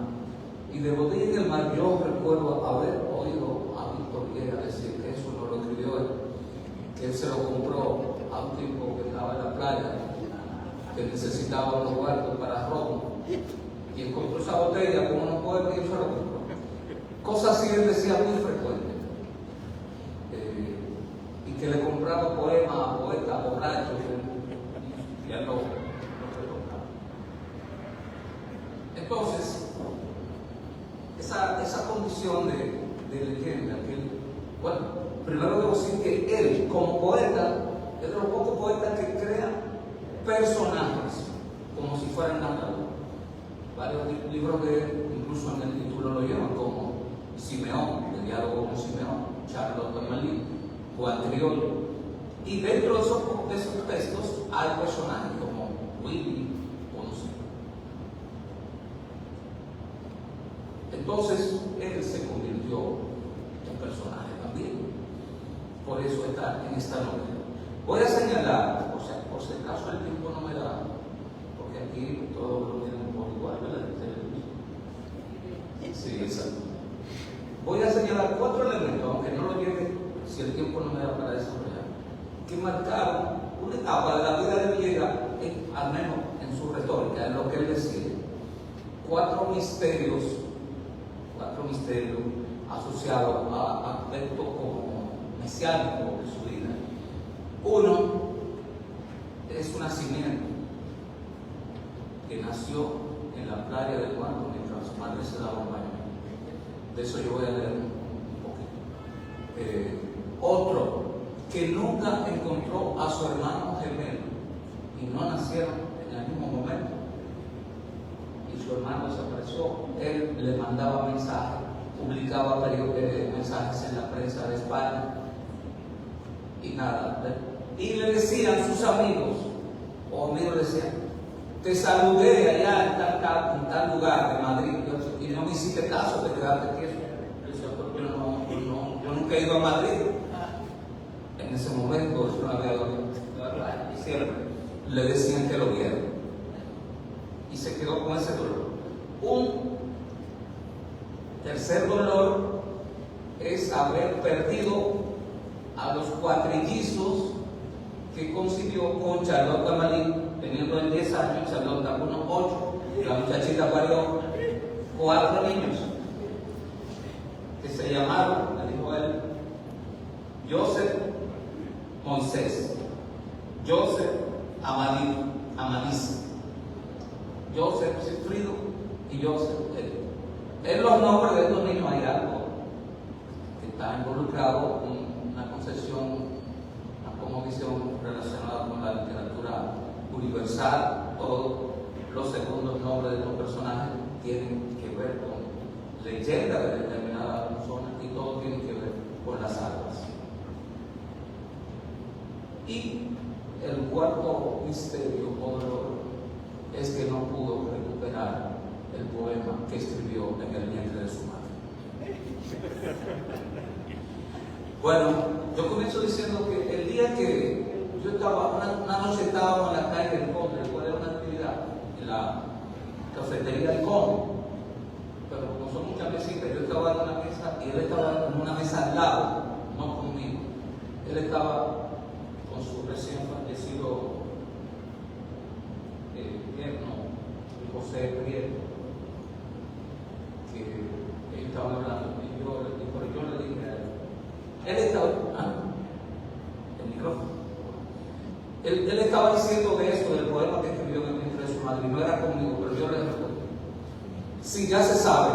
Y de Botella en el mar yo recuerdo haber oído a Víctor Villegas decir que eso no lo escribió él, que él se lo compró a un tipo que estaba en la playa, que necesitaba unos cuartos para Roma, y encontró esa botella con unos poemas y él se lo compró. Cosas así él decía muy frecuente. Y que le compraba poemas a poetas borrachos y a lo retocaba. Entonces, esa condición de leyenda, bueno, primero debo decir que él, como poeta, es de los pocos poetas que crea personajes como si fueran narradores. Varios libros de él, incluso en el título lo llevan, como Simeón, el diálogo con Simeón, Charlotte Malí, Juan Triolo. Y dentro de esos textos hay personajes como Willy o no sé. Entonces, él se convirtió en personaje también. Por eso está en esta novela. Voy a señalar, o sea, por si acaso el tiempo no me da, porque aquí todo lo tienen por igual, ¿verdad? Sí, exacto. Voy a señalar 4 elementos, aunque no lo lleve, si el tiempo no me da para desarrollar, que marcaron una etapa de la vida de Villegas, al menos en su retórica, en lo que él decía. 4 misterios asociados a aspectos como mesiánicos de su vida. Uno es su nacimiento, que nació en la playa de Guanaco mientras su madre se daba un baño. De eso yo voy a leer un poquito. Otro, que nunca encontró a su hermano gemelo y no nacieron en el mismo momento. Y su hermano desapareció. Él le mandaba mensajes, publicaba mensajes en la prensa de España y nada. Y le decían sus amigos, o amigos le decían, te saludé allá en tal lugar de Madrid y no me hiciste caso, te quedaste quieto. Yo decía, pero yo nunca he ido a Madrid. En ese momento yo no había dormido. Y siempre le decían que lo vieron. Y se quedó con ese dolor. Un tercer dolor es haber perdido a los cuatrillizos que concibió con Charlotte Malí, teniendo en 10 años, Charlotte unos 8, la muchachita parió 4 niños que se llamaron, le dijo él, Joseph Moisés, Joseph Amadís, Joseph Sigfrido y Joseph Edith. En los nombres de estos niños hay algo que está involucrado en una concepción, una visión relacionada con la literatura universal. Todos los segundos nombres de los personajes tienen que ver con leyendas de determinadas personas y todo tiene que ver con las almas. Y el cuarto misterio o dolor es que no pudo recuperar el poema que escribió en el vientre de su madre. Bueno, yo comienzo diciendo que el día que yo estaba, una noche estábamos en la calle del Conde, después de una actividad en la cafetería del Conde, pero como son muchas mesitas, yo estaba en una mesa y él estaba en una mesa al lado, no conmigo. Él estaba con su recién fallecido yerno, José Prieto, que ellos estaban hablando, y yo le dije a él, él estaba, el micrófono, él estaba diciendo de eso, del poema que escribió en el vientre de su madre, y no era conmigo, pero yo le respondí, sí, ya se sabe,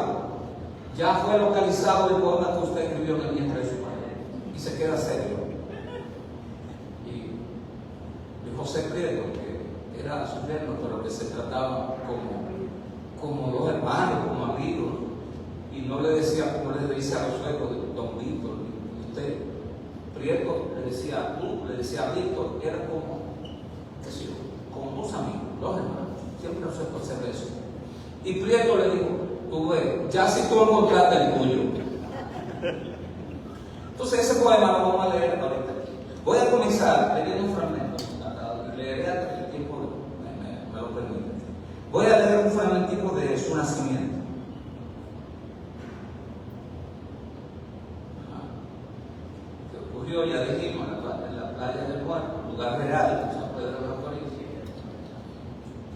ya fue localizado el poema que usted escribió en el vientre de su madre, y se queda serio. Y José Prieto, que era su yerno, pero que se trataba como dos hermanos, como amigos, y no le decía como le dice a los suegros de don Víctor, y usted, Prieto le decía tú, le decía a Víctor, era como, qué sé yo, como dos amigos, dos hermanos, siempre se observa eso. Y Prieto le dijo, Tú ves, ya si tú encontraste el tuyo. Entonces ese poema lo vamos a leer ahorita. Voy a comenzar leyendo un fragmento. Leeré hasta que el tiempo me lo permite. Voy a leer un fragmentico de su nacimiento. Que ocurrió, ya dijimos, en la playa del Muerto, lugar real, San Pedro de la Corina.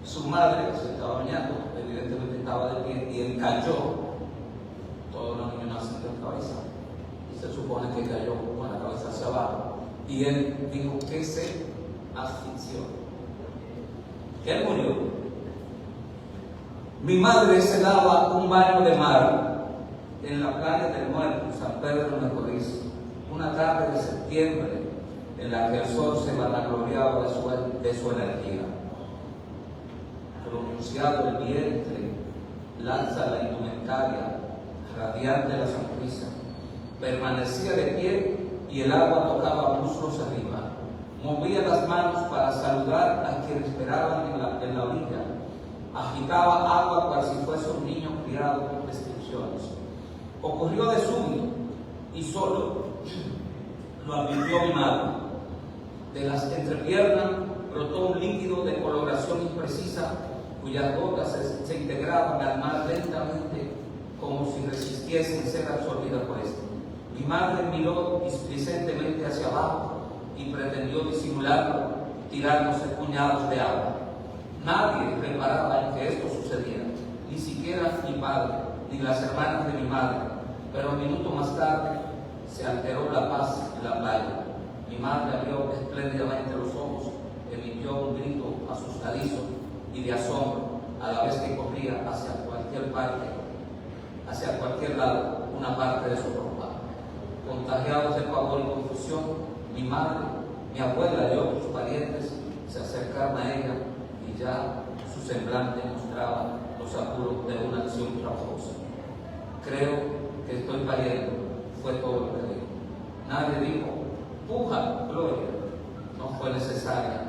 Su madre, que se estaba bañando, evidentemente estaba de pie, y él cayó. Todos los niños nacen de cabeza. Y se supone que cayó con la cabeza hacia abajo. Y él dijo que se asfixió. Que él murió. Mi madre se daba un baño de mar en la playa del Muerto, San Pedro de Macorís, una tarde de septiembre en la que el sol se vanagloriaba de su energía. Pronunciado el vientre, lanza la indumentaria, radiante la sonrisa, permanecía de pie y el agua tocaba muslos arriba. Movía las manos para saludar a quienes esperaban en la orilla. Agitaba agua cual si fuese un niño criado con restricciones. Ocurrió de súbito y solo lo advirtió mi madre. De las entrepiernas brotó un líquido de coloración imprecisa cuyas gotas se integraban al mar lentamente como si resistiesen ser absorbidas por éste. Mi madre miró displicentemente hacia abajo y pretendió disimularlo, tirándose puñados de agua. Nadie reparaba en que esto sucediera, ni siquiera mi padre, ni las hermanas de mi madre, pero un minuto más tarde se alteró la paz en la playa. Mi madre abrió espléndidamente los ojos, emitió un grito asustadizo y de asombro, a la vez que corría hacia cualquier parte, hacia cualquier lado, una parte de su ropa. Contagiados de pavor y confusión, mi madre, mi abuela y otros parientes se acercaron a ella y ya su semblante mostraba los apuros de una acción trabajosa. Creo que estoy pariendo, fue todo lo que dijo. Nadie dijo, puja, Gloria. No fue necesaria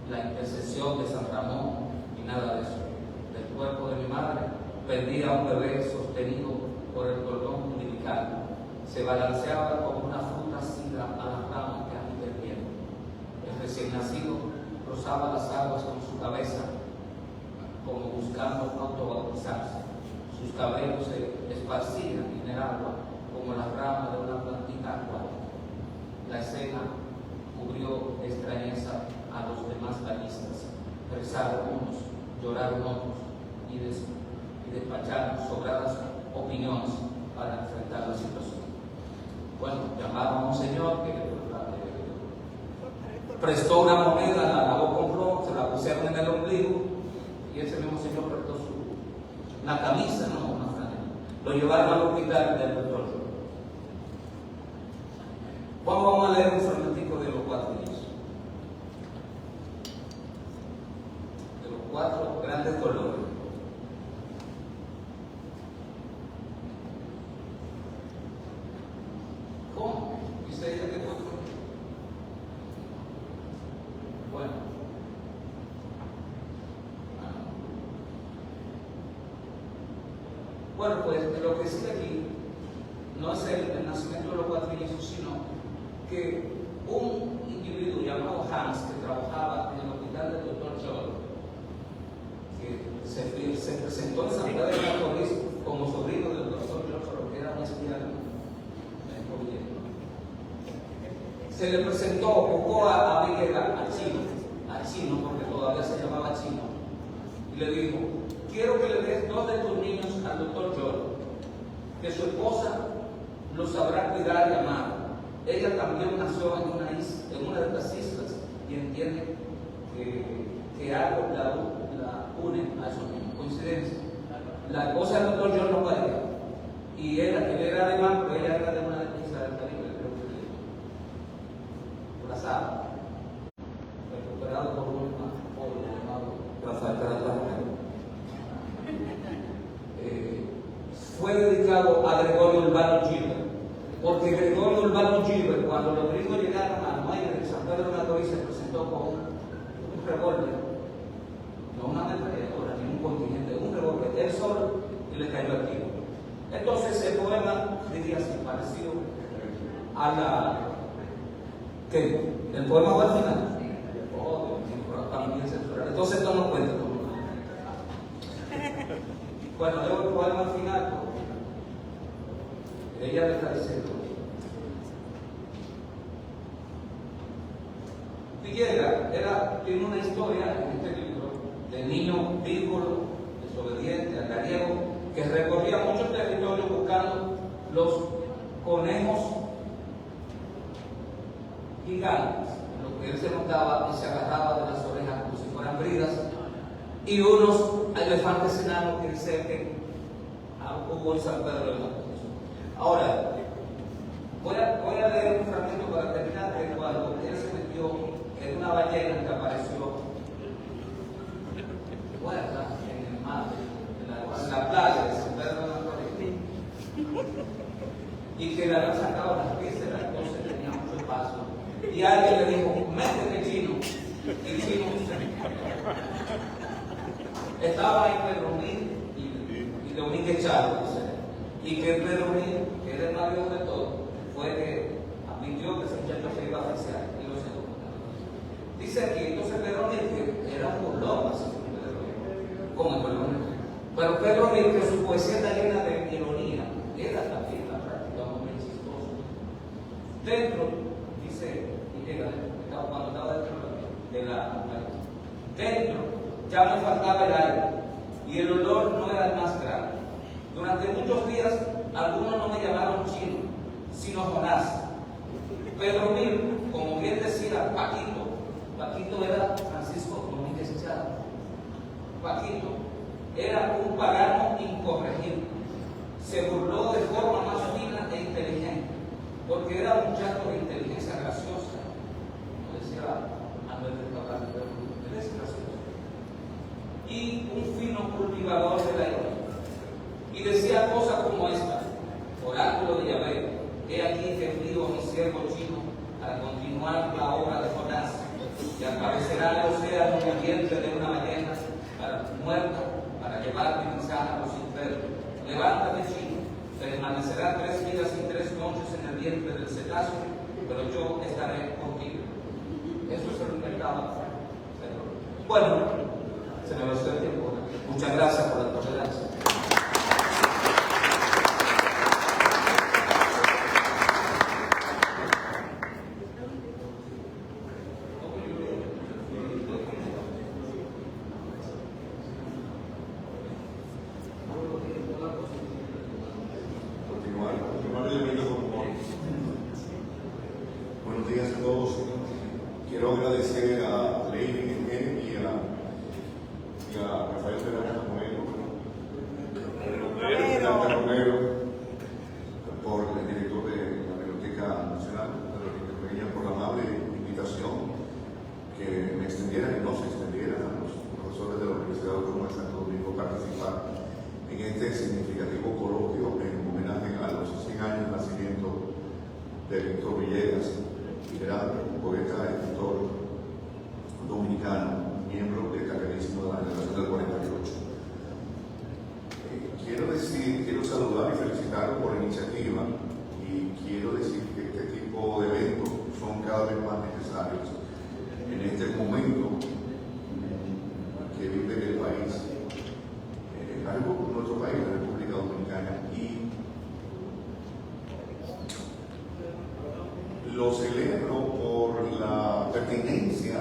la intercesión de San Ramón ni nada de eso. Del cuerpo de mi madre pendía un bebé sostenido por el cordón umbilical. Se balanceaba como una fruta asida a las ramas que agita el viento. El recién nacido rozaba las aguas con su cabeza, como buscando autobautizarse. Sus cabellos se esparcían en el agua como las ramas de una plantita acuática. La escena cubrió de extrañeza a los demás bañistas. Rezaron unos, lloraron otros y despacharon sobradas opiniones para enfrentar la situación. Bueno, llamaron a un señor que prestó una moneda, la lavó con ron, se la pusieron en el ombligo y ese mismo señor prestó una camisa, no una franela. Lo llevaron al hospital del doctor. Vamos a leer un fragmentico de los 4 niños. De los 4 grandes dolores. ¿Cómo? ¿Dice ella que fue? Bueno. Bueno, pues lo que sigue aquí no es el nacimiento de los 4 hijos, sino que un individuo llamado Hans, que trabajaba en el hospital del doctor Joel, que se presentó en San Pedro de Macorís como sobrino del doctor Joel, pero que era un espía se le presentó, buscó a Miguel, a Chino, porque todavía se llamaba Chino, y le dijo, quiero que le des 2 de tus niños al doctor Joel, que su esposa los sabrá cuidar y amar. Ella también nació en una de estas islas y entiende que algo la une a esos niños. Coincidencia. La esposa del doctor Joel no paría, y él era alemán, pero ella era de una de las islas del Caribe, creo que le Brazada, recuperado por un pobre llamado Rafael Caratlaje. Fue dedicado a Gregorio Urbano Gilbert, porque Gregorio Urbano Gilbert, cuando los gringos llegaron a Nueva de San Pedro de Macorís, se presentó con un revólver, no una ametralladora, ni un contingente, un revólver, él solo, y le cayó al tiro. Entonces el poema diría así, parecido a la... ¿Qué? ¿El poema va al final? Oh, Dios mío, pero también censurar. Entonces esto no cuenta. Bueno, leo el poema al final. Ella le está diciendo. Villegas tiene una historia en este libro del niño vírgulo, desobediente, andariego, que recorría muchos territorios buscando los conejos gigantes, en lo que él se montaba y se agarraba de las orejas como si fueran bridas, y unos elefantes enanos que dice que hubo en San Pedro de Macorís. Ahora, voy a leer un fragmento para terminar de cuando él se metió en una ballena que apareció en el mar, en la playa de San Pedro de Macorís, y que le habían sacado las vísceras, entonces tenía mucho espacio. Y alguien le dijo, métete chino. Y chino estaba ahí Pedro Mil y Domínguez Chávez. Y que Pedro Mil, que era el marido de todo, fue que admitió que ese muchacho se iba a oficiar y lo sacó. Dice aquí, entonces Pedro Mil, que era un burlón, así como el Pedro Mil. Pero Pedro Mil, que su poesía está llena de ironía, era también la práctica muy chistosa. Dentro, dice, cuando estaba dentro ya me faltaba el aire y el olor no era el más grave. Durante muchos días algunos no me llamaron chino, sino Jonás. Pedro Mil, como bien decía Paquito era Francisco Domínguez Chávez. Paquito era un pagano incorregible. Se burló de forma más fina e inteligente, porque era un muchacho de inteligencia graciosa. Como decía Manuel del Cabral, él es gracioso. Y un fino cultivador de la ironía. Y decía cosas como esta: oráculo de Yahvé, he aquí que envío a mi siervo chino para continuar la obra de Jonás, que aparecerá en el océano en el vientre de una ballena muerta para llevar mi mensaje a los infiernos. Levántate, chino, permanecerá 3 días y 3 noches en el vientre del cetáceo, pero yo estaré contigo. Eso se lo inventaba. Bueno, se me va a hacer tiempo. Muchas gracias por la tolerancia. Buenos días a todos. Quiero agradecer a Ley y a Rafael Peralta Romero, por el director de la Biblioteca Nacional, por la amable invitación que me extendieran y no se extendieran a los profesores de la Universidad Autónoma de Santo Domingo participar en este significativo coloquio en homenaje a los 100 años de nacimiento de Víctor Villegas, gran poeta y escritor dominicano, miembro destacadísimo de la generación del 48. Quiero saludar y felicitarlo por la iniciativa, y quiero decir que este tipo de eventos son cada vez más necesarios en este momento que vive el país, nuestro país, la República Dominicana, y lo celebro por la pertinencia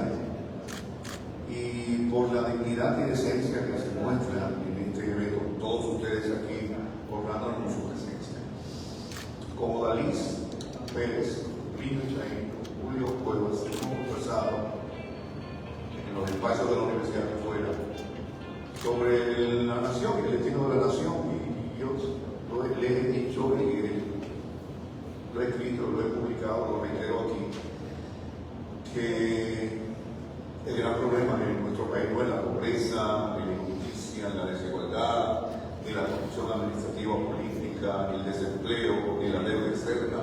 y por la dignidad y decencia que se muestra en este evento, todos ustedes aquí honrándonos su presencia. Como Dalís Pérez, Pino Chaín, Julio Cuevas, hemos conversado en los espacios de la Universidad de Fuera sobre la nación y el destino de la nación, y yo le he dicho y lo he escrito, lo he publicado, lo reitero aquí, que el gran problema en nuestro país no es la pobreza, ni la injusticia, ni la desigualdad, ni la corrupción administrativa o política, ni el desempleo, ni la deuda externa,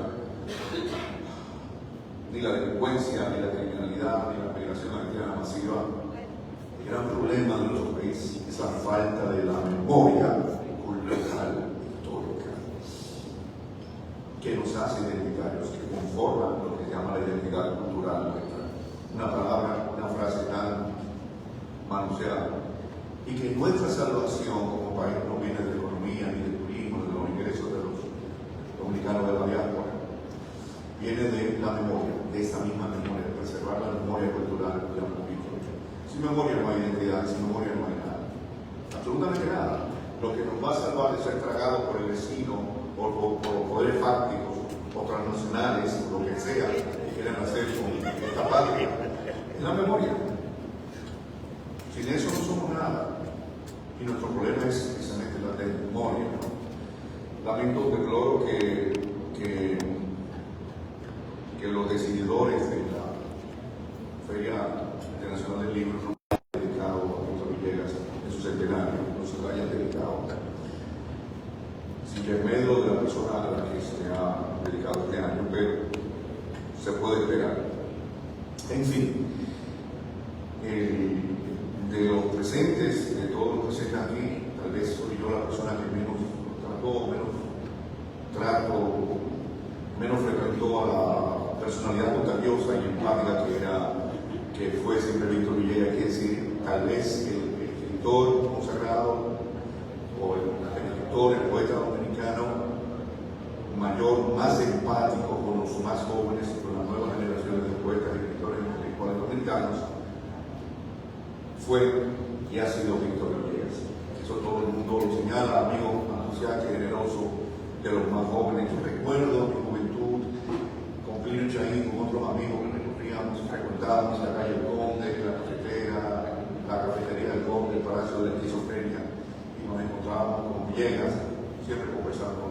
ni la delincuencia, ni la criminalidad, ni la migración haitiana masiva. El gran problema de nuestro país es la falta de la memoria cultural anunciado, y que nuestra salvación como país no viene de la economía, ni del turismo, de los ingresos de los dominicanos de la diáspora, viene de la memoria, de esta misma memoria, de preservar la memoria cultural de la política. Sin memoria no hay identidad, sin memoria no hay nada, absolutamente nada. Lo que nos va a salvar de ser tragado por el vecino, por poderes fácticos, o transnacionales, o lo que sea, que quieran hacer con esta patria, es la memoria. Sin eso no somos nada. Y nuestro problema es precisamente la memoria, ¿no? Lamento, deploro que los decididores de la Feria Internacional del Libro no hayan dedicado a Víctor Villegas en su centenario, no se lo hayan dedicado. Sin intermedio de la persona a la que se ha dedicado este año, pero se puede esperar. En fin, de los presentes, de todos los presentes aquí, tal vez soy yo la persona que menos trató, menos frecuentó a la personalidad contagiosa y empática que fue siempre Víctor Villegas. Quiere decir, tal vez el escritor consagrado o el escritor, el poeta dominicano mayor, más empático con los más jóvenes y con las nuevas generaciones de poetas y escritores intelectuales dominicanos fue y ha sido Víctor Villegas. Eso todo el mundo lo señala, amigo anunciante generoso de los más jóvenes. Yo recuerdo mi juventud con Plinio Chaín, con otros amigos que recorríamos, frecuentábamos la calle del Conde, la cafetería del Conde, el Palacio de la Esquizofrenia, y nos encontrábamos con Villegas, siempre conversando.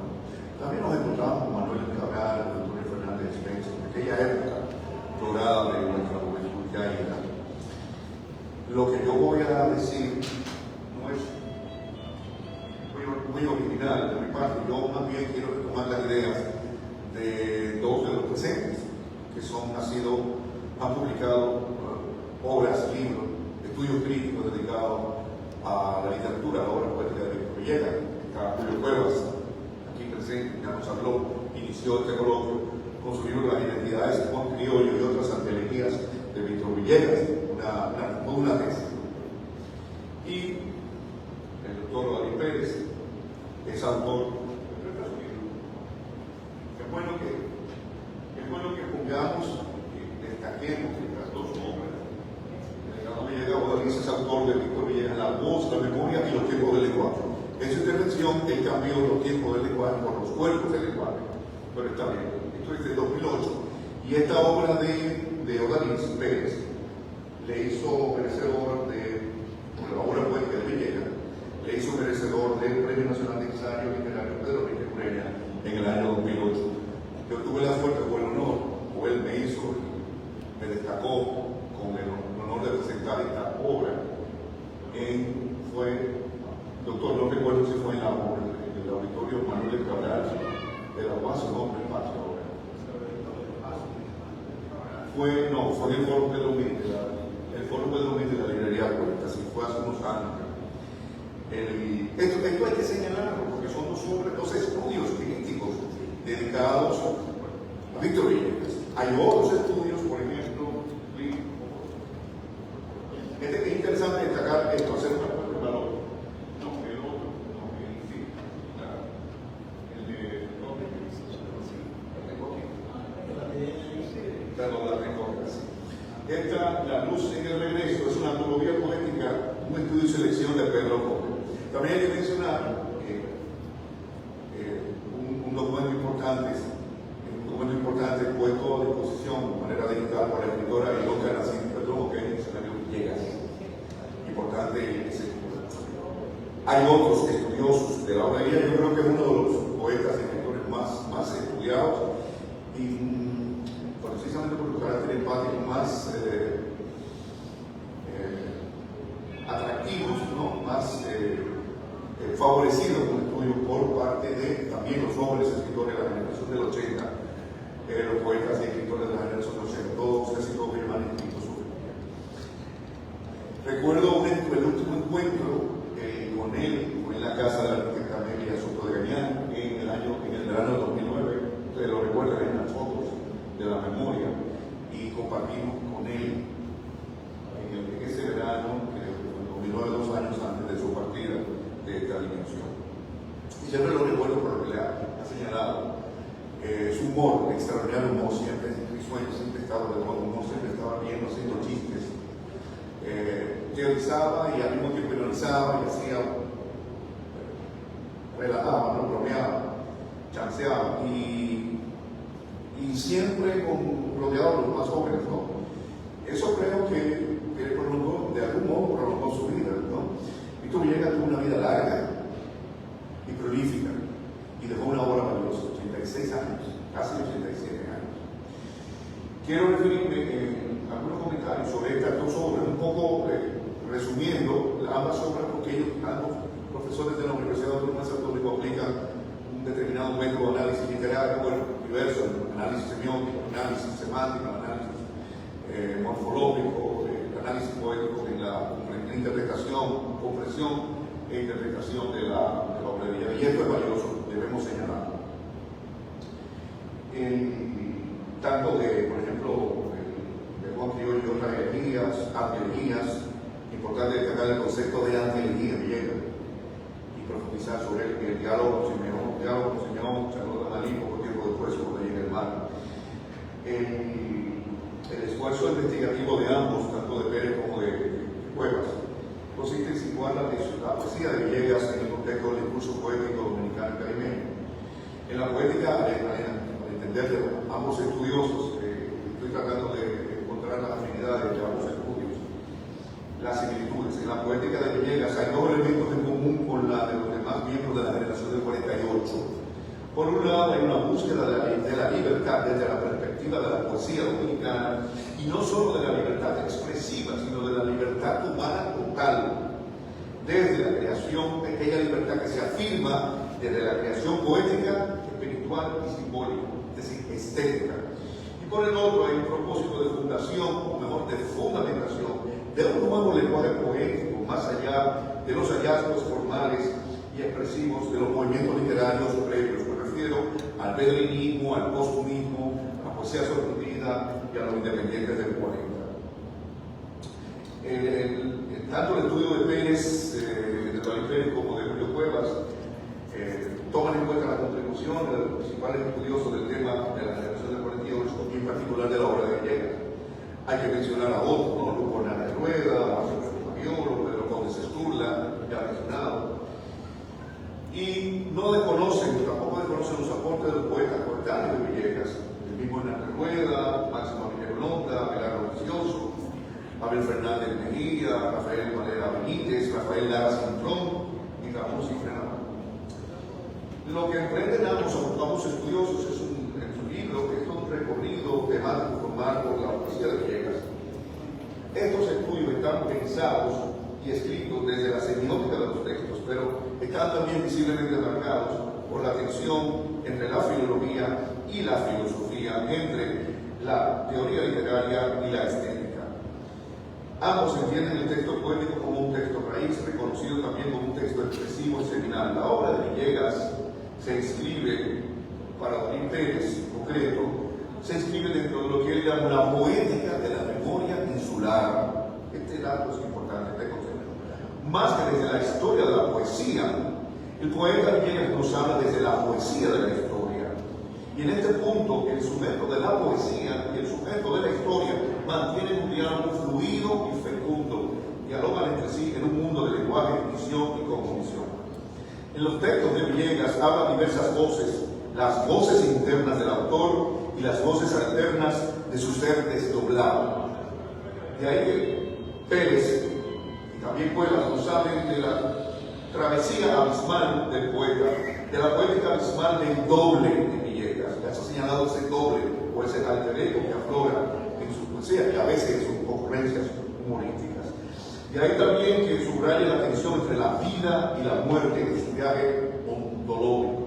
También nos encontrábamos con Manuel Cabral, con Antonio Fernández Spencer, en aquella época dorada de nuestra juventud que hay. Lo que yo voy a decir no es muy original de mi parte. Yo más bien quiero retomar las ideas de dos de los presentes que han publicado obras, libros, estudios críticos dedicados a la literatura, a la obra poética de Víctor Villegas. Está Julio Cuevas, aquí presente, ya nos habló, inició este coloquio con su libro Las identidades de Juan Criollo y otras antologías de Víctor Villegas, una tesis. Y el doctor David Pérez es autor. Es bueno que pongamos, destaquemos estas dos obras. Ricardo Villegas Odalís es autor de Víctor Villegas, La voz, la memoria y los tiempos del lenguaje. En su intervención, él cambió los tiempos del lenguaje por los cuerpos del lenguaje. Pero está bien, esto es de 2008. Y esta obra de Odalís Pérez le hizo merecedor la obra poética de Villegas, le hizo merecedor del Premio Nacional de Ensayo Literario Pedro Enrique Ureña en el año 2008. Yo tuve la suerte o el honor, o él me destacó con el honor de presentar esta obra. Doctor, no recuerdo si fue en el auditorio Manuel Cabral de la UAS, no, en Pacho ahora. Fue en el Foro Pedro Mil, el Foro Pedro Mil de la librería Puerta, así fue hace unos años. Esto hay que señalarlo porque son dos estudios críticos dedicados a Víctor Villegas. Hay otros estudios, por ejemplo, es interesante destacar esto, hacer una cuestión de valor. No, el otro, no, el de la recordas. Esta, La luz en el regreso, es una antología poética, un estudio y selección de Pedro Gómez. También hay que mencionar un documento importante puesto a disposición de manera digital por la escritora y loca Nacín Perdomo, que es el año Villegas. Importante ese libro. Hay otros estudiosos de la obra de ella. Yo creo que es uno de los poetas y escritores más estudiados y precisamente por su carácter empático más atractivos, ¿no? Más favorecidos con el estudio por parte de también los jóvenes escritores de la generación del 80, los poetas y escritores de la generación del 80, todos casi todos llevan escrito sobre ella. Recuerdo el último encuentro con él, fue en la casa de la arquitecta Amelia Soto de Gañán en el verano de 2009. Ustedes lo recuerdan en las fotos de la memoria, y compartimos con él en ese verano, cuando teorizaba y al mismo tiempo ironizaba y hacía, relajaba, ¿no? Bromeaba, chanceaba y siempre rodeado de los más jóvenes, ¿no? Eso creo que prolongó, de algún modo prolongó su vida, ¿no? Víctor Villegas tuvo una vida larga y prolífica y dejó una obra valiosa, 86 años, casi 87 años. Quiero referirme en algunos comentarios sobre estas dos obras, un poco resumiendo ambas obras, porque ellos, ambos profesores de la Universidad Autónoma de Santo Domingo, aplican un determinado método de análisis literario, bueno, diverso, análisis semiótico, análisis semántico, análisis morfológico, análisis poético en la interpretación, comprensión e interpretación de la obra de Villegas. Y esto es valioso, debemos señalarlo. Tanto de, por ejemplo, de Juan Criollo y otras elegías, importante destacar el concepto de antielegía Villegas y profundizar sobre el diálogo con Simeón, Charlotte Amalí, poco tiempo después, cuando llega el mar. El esfuerzo investigativo de ambos, tanto de Pérez como de Cuevas, consiste en situar la poesía de Villegas en el contexto del discurso poético dominicano y caribeño. En la poética, al entender de ambos estudiosos, estoy tratando de encontrar las afinidades de ambos estudios, las similitudes. En la poética de Villegas hay dos elementos en común con la de los demás miembros de la generación del 48. Por un lado, hay una búsqueda de la libertad desde la perspectiva de la poesía dominicana, y no solo de la libertad expresiva, sino de la libertad humana total, desde la creación, aquella libertad que se afirma desde la creación poética, espiritual y simbólica, es decir, estética. Y por el otro, hay un propósito de fundación, o mejor, de fundamentación, de un nuevo lenguaje poético, más allá de los hallazgos formales y expresivos de los movimientos literarios previos. Me refiero al pedrinismo, al postumismo, a la poesía sorprendida y a los independientes del 40. Tanto el estudio de Pérez, de David Pérez, como de Julio Cuevas, toman en cuenta la contribución de los principales estudiosos del tema de la generación del 48 y en particular de la obra de Villegas. Hay que mencionar a otros, ¿no? Lugo Hernández Rueda, Marcelo Fabiolo, Pedro Condes Esturla, ya mencionado. Y no desconocen, tampoco desconocen los aportes de los poetas coetáneos de Villegas, el mismo Hernández Rueda, Máximo Miguel Londa, Gerardo Vicioso, Abel Fernández Mejía, Rafael Valera Benítez, Rafael Lara Cintrón y Ramón Cifrena. Lo que emprenden ambos estudiosos es en su libro, que es un recorrido temático formal por la poesía de Villegas. Estos estudios están pensados y escritos desde la semiótica de los textos, pero están también visiblemente marcados por la tensión entre la filología y la filosofía, entre la teoría literaria y la estética. Ambos entienden el texto poético como un texto raíz, reconocido también como un texto expresivo y seminal. La obra de Villegas se inscribe, para David Pérez en concreto, se inscribe dentro de lo que él llama la poética de la memoria insular. Este dato es importante, este concepto. Más que desde la historia de la poesía, el poeta Villegas nos habla desde la poesía de la historia. Y en este punto, el sujeto de la poesía y el sujeto de la historia mantienen un diálogo fluido y fecundo, dialogan entre sí en un mundo de lenguaje, visión y cognición. En los textos de Villegas hablan diversas voces, las voces internas del autor y las voces alternas de su ser desdoblado. De ahí que Pérez y también Cuevas nos hablen de la travesía abismal del poeta, de la poética abismal del doble de Villegas. Ya se ha señalado ese doble o ese alter ego que aflora en su poesía y a veces en sus ocurrencias humorísticas. De ahí también que subraya la tensión entre la vida y la muerte en su viaje ontológico,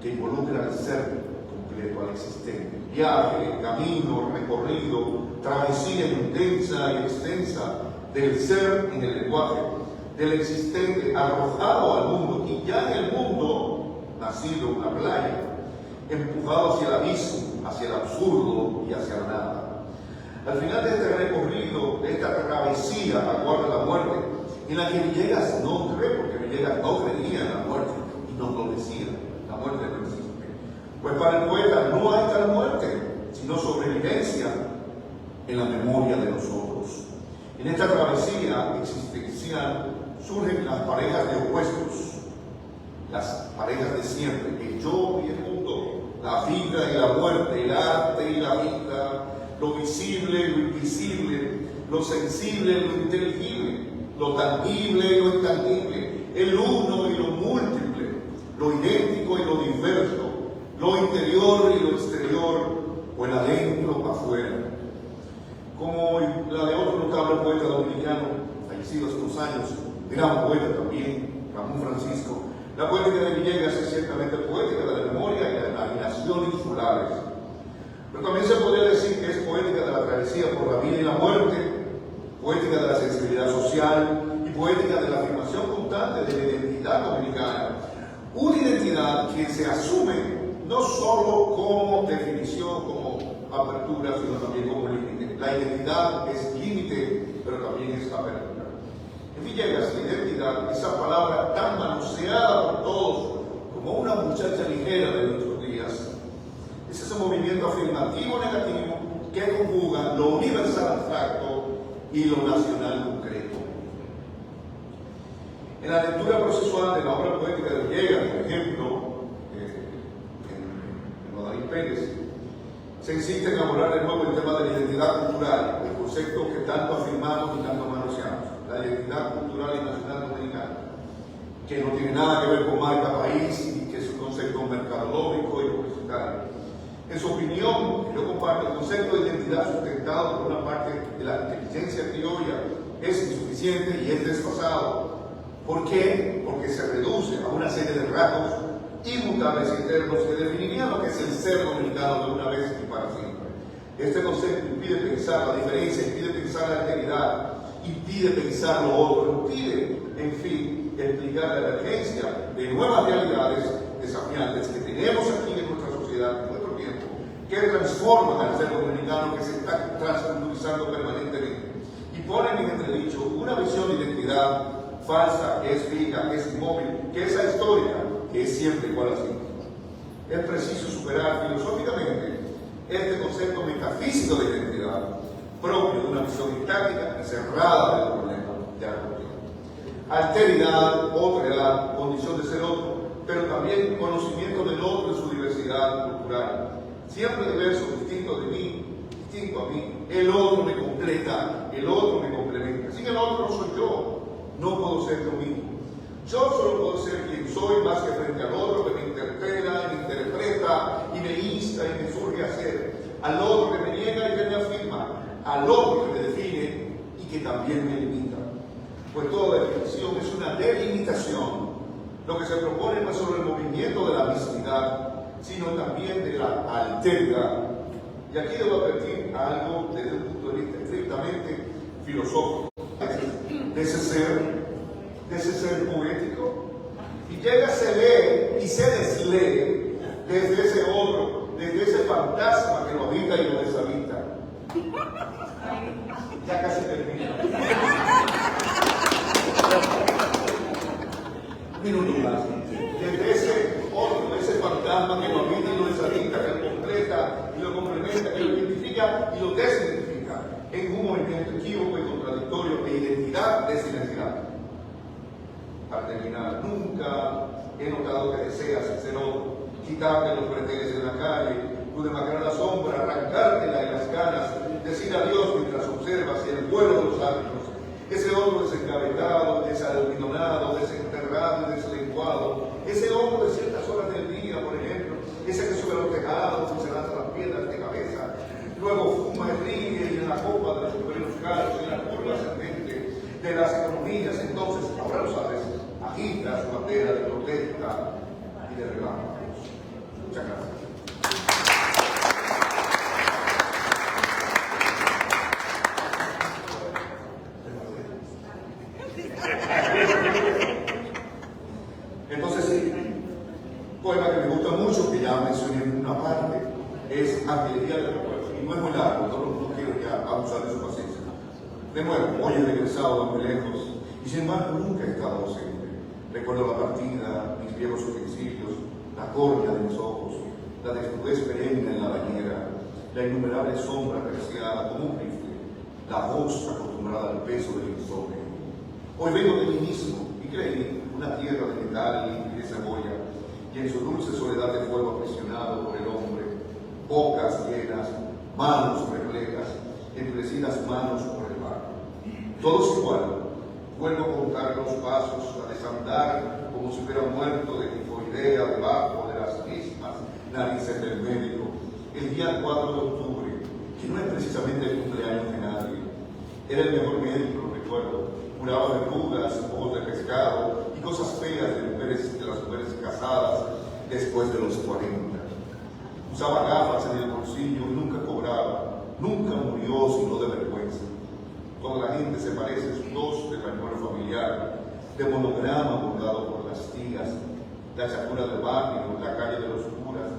que involucra al ser completo, al existente. Viaje, camino, recorrido, travesía intensa y extensa del ser en el lenguaje, del existente arrojado al mundo y ya en el mundo nacido una playa, empujado hacia el abismo, hacia el absurdo y hacia la nada. Al final de este recorrido, de esta travesía, aguarda la muerte, en la que Villegas no cree, porque Villegas no creía en la muerte y nos lo decía, la muerte no existe. Pues para el poeta no hay tal muerte, sino sobrevivencia en la memoria de nosotros. En esta travesía existencial surgen las parejas de opuestos, las parejas de siempre, el yo y el mundo, la vida y la muerte, el arte y la vida, lo visible y lo invisible, lo sensible y lo inteligible, lo tangible y lo intangible, el uno y lo múltiple, lo idéntico y lo diverso, lo interior y lo exterior, o el adentro afuera. Como la de otro notable poeta dominicano, fallecido hace unos años, gran poeta también, Ramón Francisco, la poética de Villegas es ciertamente poética de la memoria y de la imaginación insulares. Pero también se podría decir que es poética de la travesía por la vida y la muerte, poética de la sensibilidad social y poética de la afirmación constante de la identidad dominicana. Una identidad que se asume no solo como definición, como apertura, sino también como límite. La identidad es límite, pero también es apertura. En Villegas, la identidad, esa palabra tan manoseada por todos como una muchacha ligera de nuestros días, es ese movimiento afirmativo negativo que conjuga lo universal abstracto y lo nacional concreto. En la lectura procesual de la obra poética de Villegas, por ejemplo, en Odalín Pérez, se insiste en abordar de nuevo el tema de la identidad cultural, el concepto que tanto afirmamos y tanto manoseamos, la identidad cultural y nacional dominicana, que no tiene nada que ver con marca país y que es un concepto mercadológico y publicitario. En su opinión, que yo comparto, el concepto de identidad sustentado por una parte de la inteligencia criolla es insuficiente y es desfasado. ¿Por qué? Porque se reduce a una serie de rasgos inmutables internos que definirían lo que es el ser dominicano de una vez y para siempre. Este concepto impide pensar la diferencia, impide pensar la alteridad, impide pensar lo otro, impide, en fin, explicar la emergencia de nuevas realidades desafiantes que tenemos aquí en nuestra sociedad, en nuestro tiempo, que transforman al ser dominicano, que se está transculturizando permanentemente y ponen en entredicho una visión de identidad falsa, que es fija, que es inmóvil, que es ahistórica, que es siempre igual a sí. Es preciso superar filosóficamente este concepto metafísico de identidad, propio de una visión estática y cerrada del problema de la cuestión. Alteridad, otredad, condición de ser otro, pero también conocimiento del otro en su diversidad cultural. Siempre diverso, distinto de mí, distinto a mí. El otro me completa, el otro me complementa. Sin el otro no soy yo, no puedo ser yo mismo. Yo solo puedo ser quien soy más que frente al otro que me interpela, me interpreta y me insta y me surge a ser. Al otro que me niega y que me afirma. Al otro que me define y que también me limita. Pues toda definición es una delimitación. Lo que se propone no es solo el movimiento de la mismidad, sino también de la alteridad. Y aquí debo advertir algo desde un punto de vista estrictamente filosófico. De ese ser poético, y llega, se lee y se deslee desde ese otro, desde ese fantasma que lo habita y lo deshabita. Ya casi termino. Un minuto más. Desde ese otro, ese fantasma que lo habita y lo deshabita, que lo completa y lo complementa, que lo identifica y lo desidentifica en un movimiento equívoco y contradictorio de identidad desidentidad. Para terminar, nunca he notado que deseas ser otro, quitarte los preteles en la calle, tu demacrar la sombra, arrancártela en las ganas, decir adiós mientras observas el vuelo de los árbitros. Ese otro desencabezado, desalbinonado, desenterrado y deslenguado. Ese otro de ciertas horas del día, por ejemplo, ese que sube los tejados y se lanza las piedras de cabeza. Luego fuma y ríe y en la copa de los supermercados caros, en la curva ascendente de las economías. Entonces, ahora lo sabes, agita su bandera de protesta y de relajo. Muchas gracias. Entonces, sí, poema que me gusta mucho, que ya mencioné en una parte, es Artillería del Recuerdo. Y no es muy largo, no quiero ya abusar de su paciencia. De nuevo, hoy he regresado muy lejos, y sin embargo nunca he estado ausente. Recuerdo la partida, mis viejos utensilios, la córnea de mis ojos, la desnudez perenne en la bañera, la innumerable sombra terciada como un rifle, la voz acostumbrada al peso del insomnio. Hoy vengo de mí mismo y creí una tierra de metal y de cebolla, y en su dulce soledad de fuego aprisionado por el hombre, bocas llenas, manos repletas, endurecidas manos por el mar. Todos igual, vuelvo a contar los pasos, a desandar como si hubiera muerto de tifoidea debajo de las mismas narices del médico, el día 4 de octubre, que no es precisamente el cumpleaños de nadie. Era el mejor médico, lo recuerdo. Curaba verrugas, ojos de pescado y cosas feas de las mujeres casadas después de los 40. Usaba gafas en el bolsillo y nunca cobraba. Nunca murió sino de vergüenza. Toda la gente se parece a sus dos de recuerdo familiar, de monograma bordado por las tías, la chacura del barrio, la calle de los curas,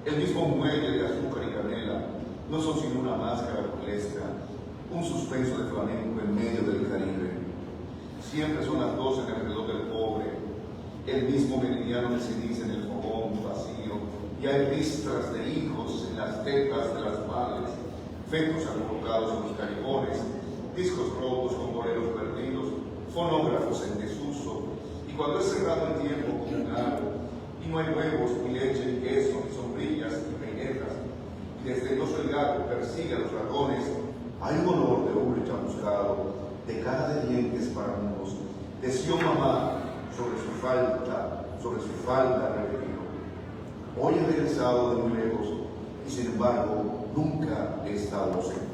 el mismo muelle de azúcar y canela, no son sino una máscara burlesca, un suspenso de flamenco en medio del Caribe. Siempre son las 12 en el reloj del pobre, el mismo meridiano de ceniza en el fogón vacío, y hay ristras de hijos en las tetas de las madres, fetos colocados en los callejones, discos rotos con boleros perdidos, fonógrafos en desuso, y cuando es cerrado el tiempo como un aro, y no hay huevos, ni leche, ni queso, ni sombrillas, ni peinetas, y desde el oso el gato persigue a los ratones, hay un olor de ubre chamuscado, de cara de dientes para unos, deseó mamá sobre su falda revertido. Hoy he regresado de muy lejos, y sin embargo, nunca he estado ausente.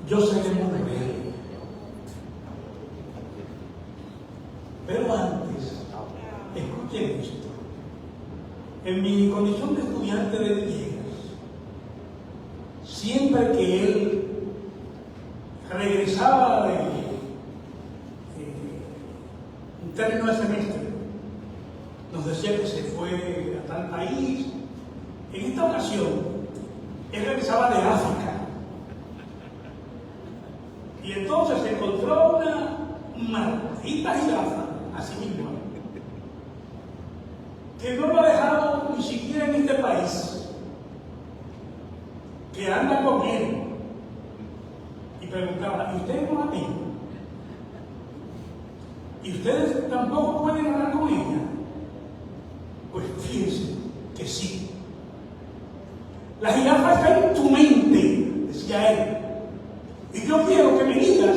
Yo seré muy rebelde. Pero antes, escuchen esto. En mi condición de estudiante de Villegas, siempre que él regresaba de un término de semestre, nos decía que se fue a tal país. En esta ocasión, él regresaba de África. Y entonces se encontró una maldita jirafa, así mismo, que no lo ha dejado ni siquiera en este país, que anda con él. Y preguntaba, ¿y ustedes no la ven? ¿Y ustedes tampoco pueden hablar con ella? Pues fíjense que sí. La jirafa está en tu mente, decía él. Y yo quiero que me digas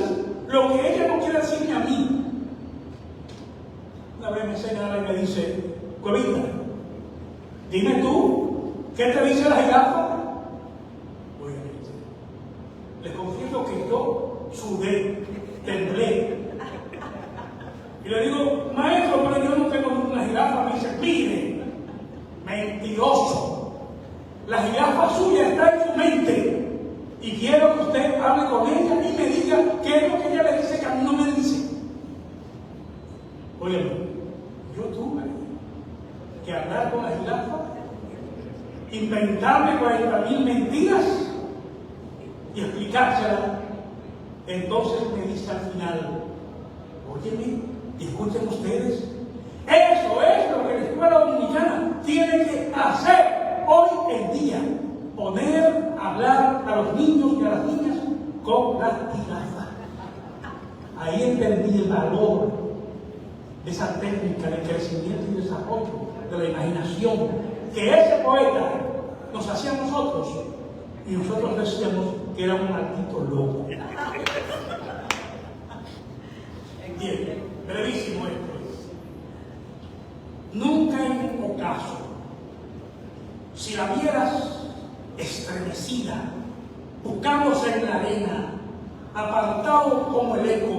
lo que ella no quiere decirme a mí. Una vez me señala y me dice, Cuevita, dime tú, ¿qué te dice la jirafa? Obviamente, les confieso que yo sudé, temblé. Y le digo, maestro, pero yo no tengo una jirafa. Me dice, mire, mentiroso, la jirafa suya está en su mente. Y quiero que usted hable con ella y me diga qué es lo que ella le dice que a mí no me dice. Oye, yo tuve que hablar con la jirafa, inventarme 40.000 mentiras y explicársela. Entonces me dice al final, óyeme, escuchen ustedes, eso es lo que la escuela dominicana tiene que hacer hoy en día. Poner a hablar a los niños y a las niñas con la jirafa. Ahí entendí el valor de esa técnica de crecimiento y desarrollo de la imaginación que ese poeta nos hacía a nosotros, y nosotros decíamos que era un maldito loco. Entiende, brevísimo esto. Nunca en ocaso, si la vieras estremecida, buscándose en la arena, apartado como el eco,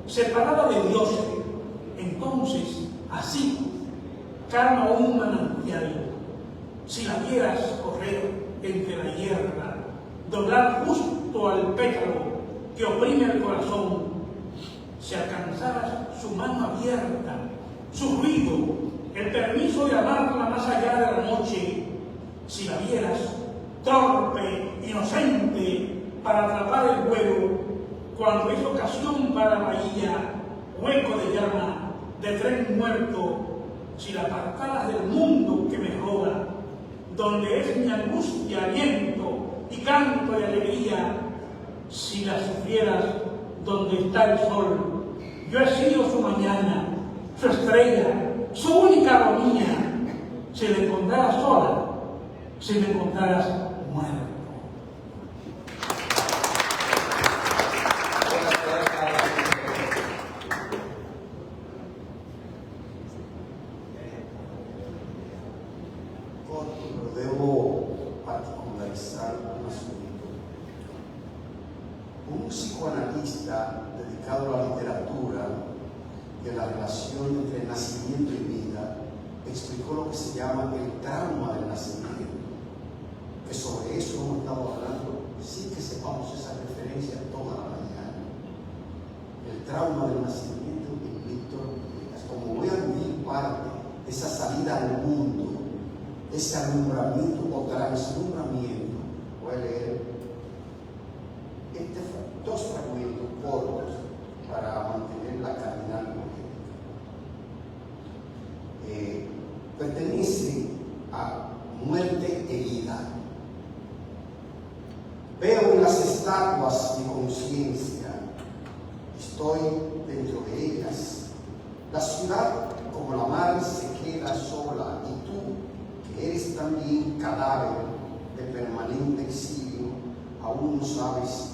separada de Dios, entonces así calma un manantial. Si la vieras correr entre la hierba, doblar justo al pétalo que oprime el corazón, si alcanzaras su mano abierta, su ruido, el permiso de amarla más allá de la noche, si la vieras, torpe, inocente, para atrapar el vuelo, cuando es ocasión para la bahía, hueco de llama, de tren muerto, si la apartaras del mundo que me roba, donde es mi angustia, aliento y canto de alegría, si la sufrieras donde está el sol, yo he sido su mañana, su estrella, su única agonía, si la encontraras sola, si la encontraras muerto. Pero debo particularizar un asunto. Un psicoanalista dedicado a la literatura y a la relación entre nacimiento y vida explicó lo que se llama el trauma del nacimiento, que sobre eso hemos estado hablando sin que sepamos esa referencia toda la mañana. El trauma del nacimiento de Víctor Villegas. Como voy a vivir parte de esa salida al mundo, ese alumbramiento o translumbramiento, voy a leer dos fragmentos cortos para mantener la calidad poética. Pertenece a Muerte herida. Veo en las estatuas mi conciencia, estoy dentro de ellas. La ciudad como la mar se queda sola y tú, que eres también cadáver de permanente exilio, aún no sabes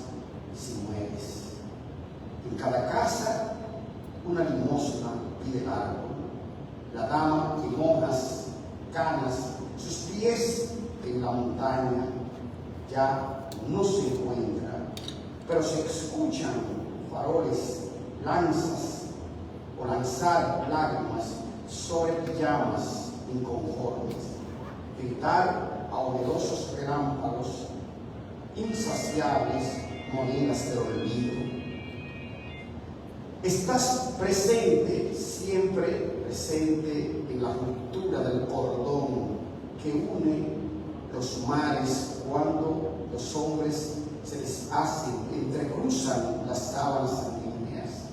si mueres. En cada casa una limosna pide el árbol. La dama en hojas, canas, sus pies en la montaña ya no se encuentra, pero se escuchan faroles, lanzas o lanzar lágrimas sobre pijamas inconformes, gritar a onerosos relámpagos, insaciables monedas del olvido. Estás presente, siempre presente en la ruptura del cordón que une los mares cuando los hombres se deshacen, entrecruzan las sábanas sanguíneas.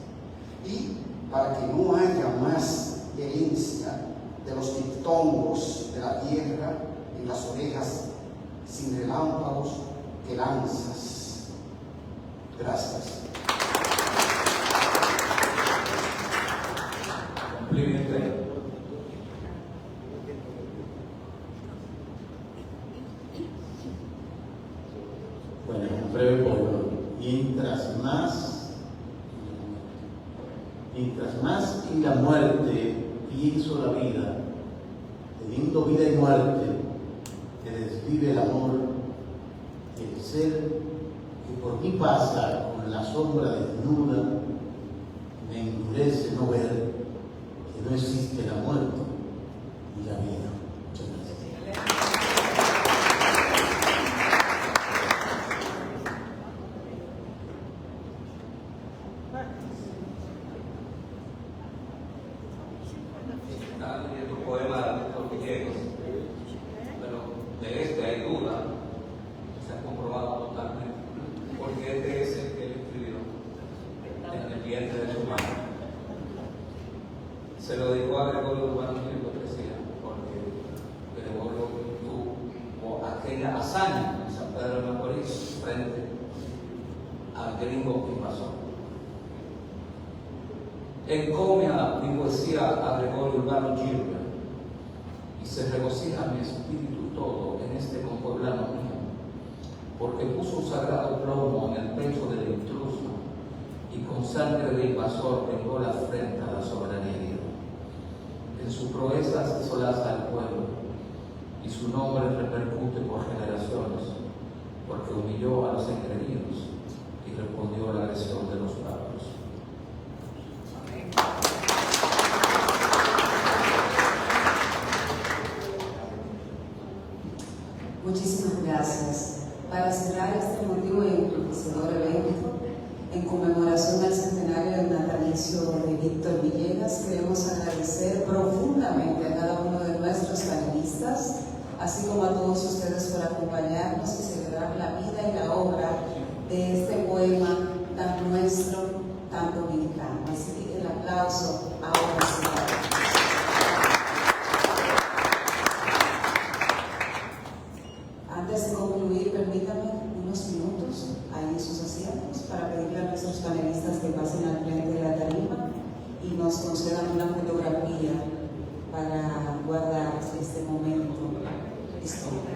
Y para que no haya más herencia de los dictongos de la tierra en las orejas sin relámpagos que lanzas. Gracias. Bueno, un breve poema. Mientras más en la muerte pienso la vida, teniendo vida y muerte, que desvive el amor, el ser que por mí pasa con la sombra desnuda, me endurece no ver que no existe la muerte y la vida. Muchas gracias. Estaba leyendo un poema de Víctor Villegas, pero de este hay duda, se ha comprobado totalmente, porque este es el que él escribió en el vientre de su madre. Se lo dedicó a Gregorio Urbano Gil, que decía, porque Gregorio tuvo aquella hazaña en San Pedro de Macorís frente al gringo que pasó. Encomia mi poesía a Gregorio Urbano Gil y se regocija mi espíritu todo en este compueblano mío, porque puso un sagrado plomo en el pecho del intruso y con sangre de invasor vengó la frente a la soberanía herida. En su proeza se solaza el pueblo y su nombre repercute por generaciones, porque humilló a los engreídos y respondió a la agresión de los bárbaros. Muchísimas gracias. Para cerrar este emotivo y enriquecedor evento, en conmemoración del centenario del natalicio de Víctor Villegas, queremos agradecer profundamente a cada uno de nuestros panelistas así como a todos ustedes por acompañarnos y celebrar la vida y la obra de este poema tan nuestro, tan dominicano. Así que el aplauso ahora sí. Antes de concluir, permítanme unos minutos ahí en sus asientos para pedirle a nuestros panelistas que pasen al frente de la tarima y nos concedan una fotografía para guardar este momento histórico.